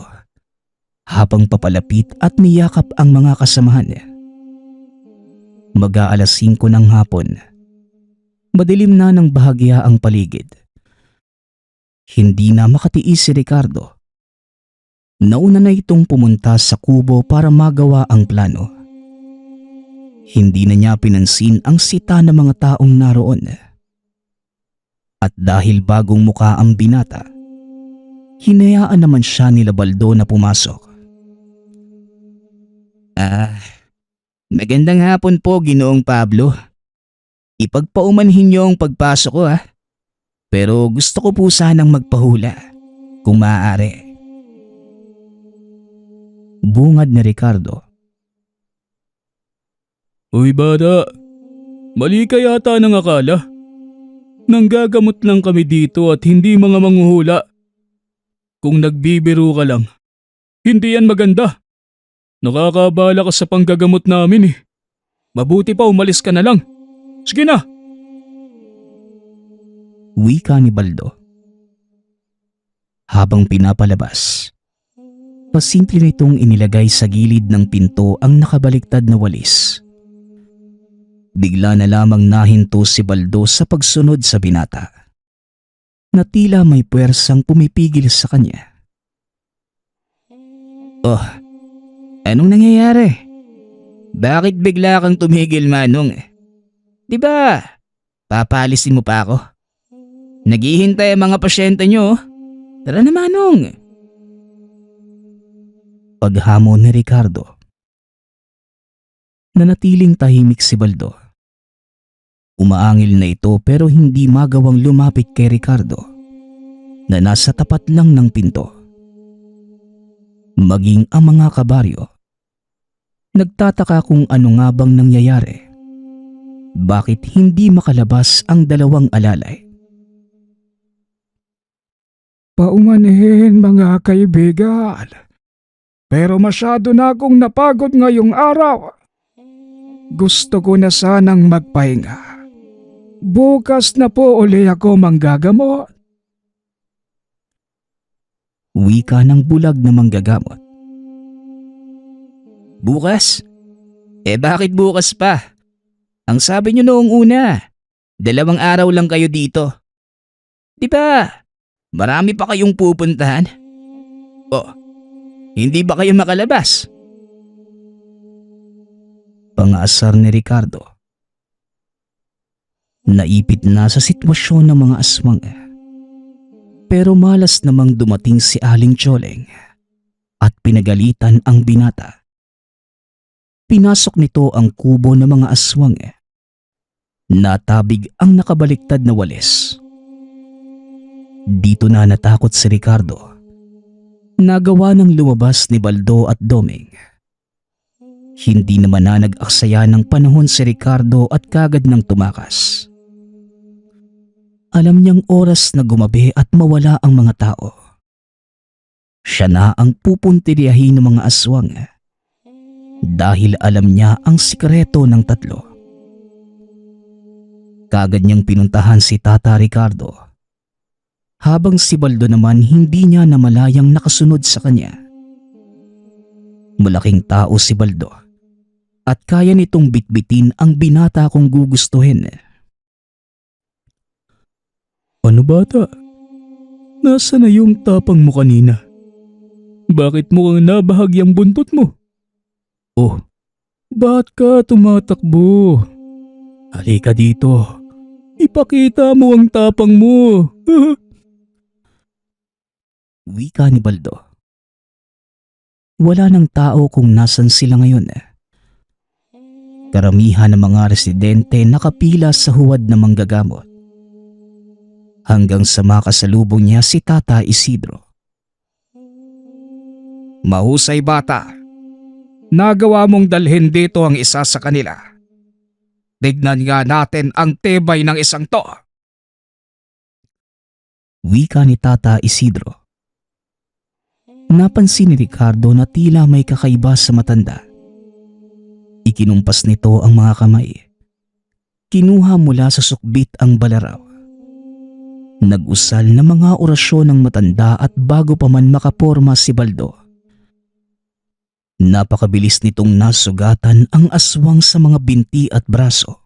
habang papalapit at niyakap ang mga kasamahan niya. Mag-aalas 5 ng hapon. Madilim na ng bahagya ang paligid. Hindi na makatiis si Ricardo. Nauna na itong pumunta sa kubo para magawa ang plano. Hindi na niya pinansin ang sita ng mga taong naroon. At dahil bagong muka ang binata, hinayaan naman siya nila Baldo na pumasok. Magandang hapon po, Ginoong Pablo. Ipagpaumanhin niyo ang pagpasok ko Pero gusto ko po sanang magpahula, kung maaari. Bungad ni Ricardo. Uy bata, mali ka yata ng akala. Nanggagamot lang kami dito at hindi mga manghuhula. Kung nagbibiro ka lang, hindi yan maganda. Nakakabala ka sa panggagamot namin Mabuti pa umalis ka na lang. Sige na, Wika ni Baldo. Habang pinapalabas, pasimple nitong inilagay sa gilid ng pinto ang nakabaliktad na walis. Bigla na lamang nahinto si Baldo sa pagsunod sa binata, na tila may puwersang pumipigil sa kanya. Oh, anong nangyayari? Bakit bigla kang tumigil, Manong? Di ba, papalisin mo pa ako? Naghihintay ang mga pasyente nyo. Tara na, Manong. Paghamon ni Ricardo. Nanatiling tahimik si Baldo. Umaangil na ito pero hindi magawang lumapit kay Ricardo na nasa tapat lang ng pinto. Maging ang mga kabaryo, nagtataka kung ano nga bang nangyayari. Bakit hindi makalabas ang dalawang alalay? Paumanhin mga kaibigan. Pero masyado na akong napagod ngayong araw. Gusto ko na sanang magpahinga. Bukas na po uli ako manggagamot. Wika ng bulag na manggagamot. Bukas? Bakit bukas pa? Ang sabi niyo noong una, 2 araw lang kayo dito. Di ba? Marami pa kayong pupuntahan? Oh, hindi ba kayo makalabas? Pangasar ni Ricardo. Naipit na sa sitwasyon ng mga aswang. Pero malas namang dumating si Aling Tsoleng at pinagalitan ang binata. Pinasok nito ang kubo ng mga aswang. Natabig ang nakabaliktad na walis. Dito na natakot si Ricardo. Nagawa ng lumabas ni Baldo at Doming. Hindi naman na nag-aksaya ng panahon si Ricardo at kagad nang tumakas. Alam niyang oras na gumabi at mawala ang mga tao. Siya na ang pupuntiryahin ng mga aswang dahil alam niya ang sikreto ng 3. Kagad niyang pinuntahan si Tata Ricardo, habang si Baldo naman hindi niya namalayang nakasunod sa kanya. Malaking tao si Baldo at kaya nitong bitbitin ang binata kung gugustuhin. Ano bata? Nasaan na yung tapang mo kanina? Bakit mo kang nabahagyang buntot mo? Oh, ba't ka tumatakbo? Halika dito. Ipakita mo ang tapang mo. Wika ni Baldo. Wala ng tao kung nasan sila ngayon. Karamihan ng mga residente nakapila sa huwad na manggagamot. Hanggang sa makasalubong niya si Tata Isidro. Mahusay bata. Nagawa mong dalhin dito ang isa sa kanila. Tignan nga natin ang tibay ng isang to. Wika ni Tata Isidro. Napansin ni Ricardo na tila may kakaiba sa matanda. Ikinumpas nito ang mga kamay. Kinuha mula sa sukbit ang balaraw. Nag-usal na mga orasyon ng matanda at bago pa man makaporma si Baldo, napakabilis nitong nasugatan ang aswang sa mga binti at braso.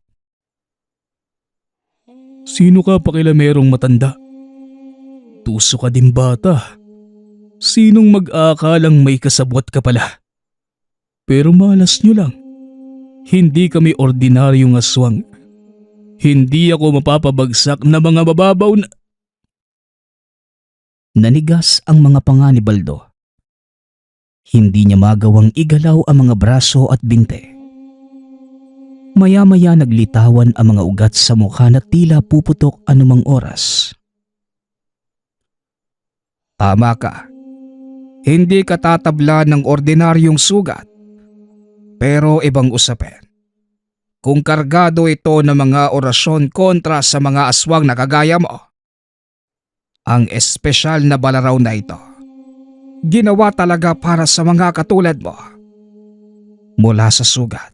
Sino ka pakilamerong matanda? Tuso ka din bata. Sinong mag-aakalang may kasabwat ka pala? Pero malas nyo lang. Hindi kami ordinaryong aswang. Hindi ako mapapabagsak na mga mababaw na... Nanigas ang mga panga ni Baldo. Hindi niya magawang igalaw ang mga braso at binte. Maya-maya naglitawan ang mga ugat sa mukha na tila puputok anumang oras. Tama ka. Hindi ka tatabla ng ordinaryong sugat. Pero ibang usapin. Kung kargado ito ng mga orasyon kontra sa mga aswang na kagaya mo, ang espesyal na balaraw na ito, ginawa talaga para sa mga katulad mo. Mula sa sugat,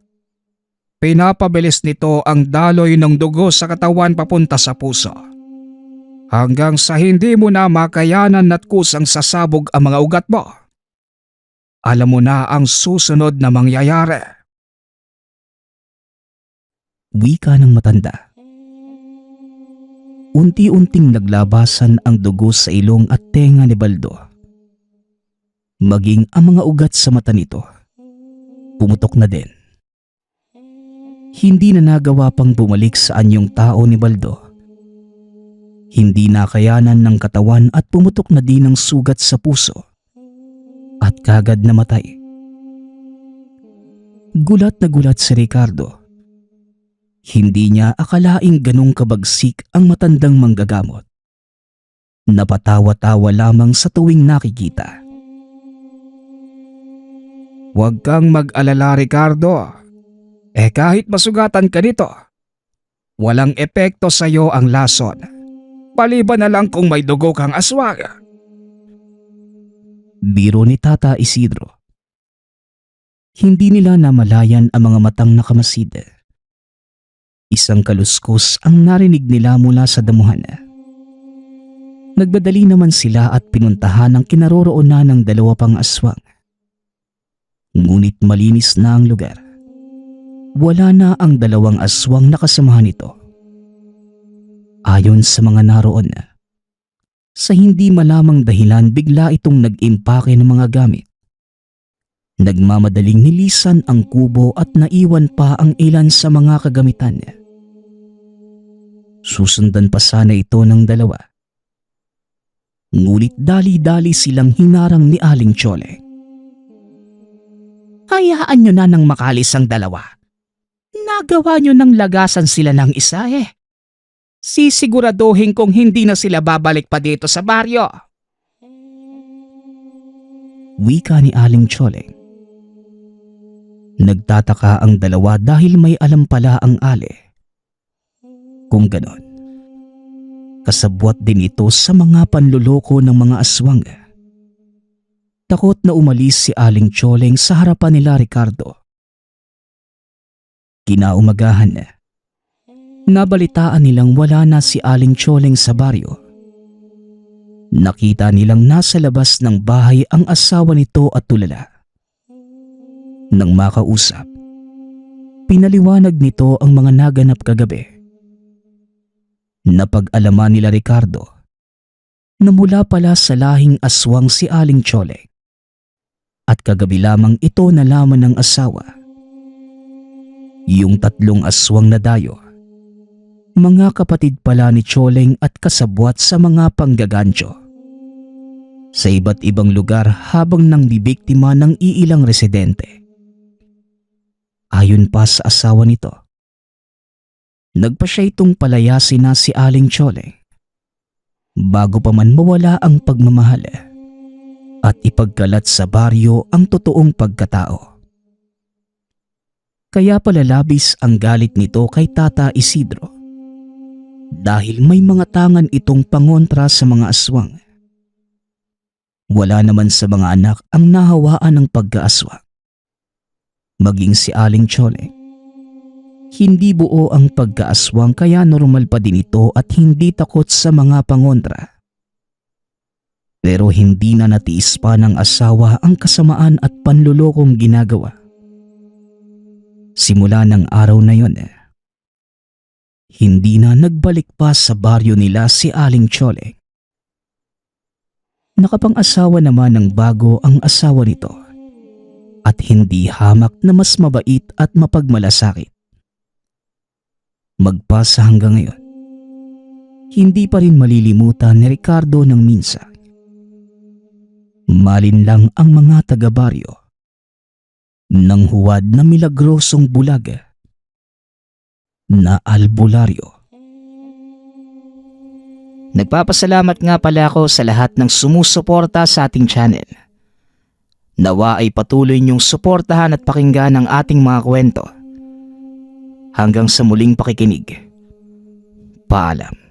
pinapabilis nito ang daloy ng dugo sa katawan papunta sa puso. hanggang sa hindi mo na makayanan at kusang sasabog ang mga ugat mo. Alam mo na ang susunod na mangyayari. Wika ng matanda. Unti-unting naglabasan ang dugo sa ilong at tenga ni Baldo. Maging ang mga ugat sa mata nito, pumutok na din. Hindi na nagawa pang bumalik sa anyong tao ni Baldo. Hindi nakayanan ng katawan at pumutok na din ang sugat sa puso. At kagad namatay. Gulat na gulat si Ricardo. Hindi niya akalaing ganong kabagsik ang matandang manggagamot. Napatawa-tawa lamang sa tuwing nakikita. Huwag kang mag-alala, Ricardo. Kahit masugatan ka nito, walang epekto sa iyo ang lason. Maliban na lang kung may dugo kang aswang. Biro ni Tata Isidro. Hindi nila namalayan ang mga matang nakamasid. Isang kaluskos ang narinig nila mula sa damuhan. Nagbadali naman sila at pinuntahan ang kinaroroonan ng dalawa pang aswang. Ngunit malinis na ang lugar. Wala na ang dalawang aswang na kasamahan nito. Ayon sa mga naroon, sa hindi malamang dahilan bigla itong nag-impake ng mga gamit. Nagmamadaling nilisan ang kubo at naiwan pa ang ilan sa mga kagamitan. Susundan pa sana ito ng dalawa. Ngunit dali-dali silang hinarang ni Aling Chole. Hayaan nyo na nang makalis ang dalawa. Nagawa nyo nang lagasan sila ng isa eh. Sisiguraduhin kong hindi na sila babalik pa dito sa baryo. Wika ni Aling Chole. Nagtataka ang dalawa dahil may alam pala ang Ale. Kung ganon, kasabwat din ito sa mga panluloko ng mga aswang. Takot na umalis si Aling Choleng sa harapan nila Ricardo. Kinaumagahan, nabalitaan nilang wala na si Aling Choleng sa baryo. Nakita nilang nasa labas ng bahay ang asawa nito at tulala. Nang makausap, pinaliwanag nito ang mga naganap kagabi. Napag-alaman nila Ricardo na mula pala sa lahing aswang si Aling Choleng at kagabi lamang ito nalaman ng asawa. Yung tatlong aswang na dayo, mga kapatid pala ni Choleng at kasabwat sa mga panggagancho. Sa iba't ibang lugar habang nang bibiktima ng iilang residente. Ayon pa sa asawa nito, nagpa siya itong palayasin na si Aling Choleng bago pa man mawala ang pagmamahal at ipagkalat sa baryo ang totoong pagkatao. Kaya pala labis ang galit nito kay Tata Isidro dahil may mga tangan itong pangontra sa mga aswang. Wala naman sa mga anak ang nahawaan ng pagkaaswang. Maging si Aling Choleng. Hindi buo ang pagkaaswang kaya normal pa din ito at hindi takot sa mga pangontra. Pero hindi na natiis pa ng asawa ang kasamaan at panlulokong ginagawa. Simula ng araw na yon, hindi na nagbalik pa sa baryo nila si Aling Choleng. Nakapang-asawa naman ng bago ang asawa nito at hindi hamak na mas mabait at mapagmalasakit. Magpasa hanggang ngayon, hindi pa rin malilimutan ni Ricardo ng minsan. Malinlang ang mga taga-baryo ng huwad na milagrosong bulag na albularyo. Nagpapasalamat nga pala ako sa lahat ng sumusuporta sa ating channel. Nawa ay patuloy niyong suportahan at pakinggan ang ating mga kwento. Hanggang sa muling pakikinig. Paalam.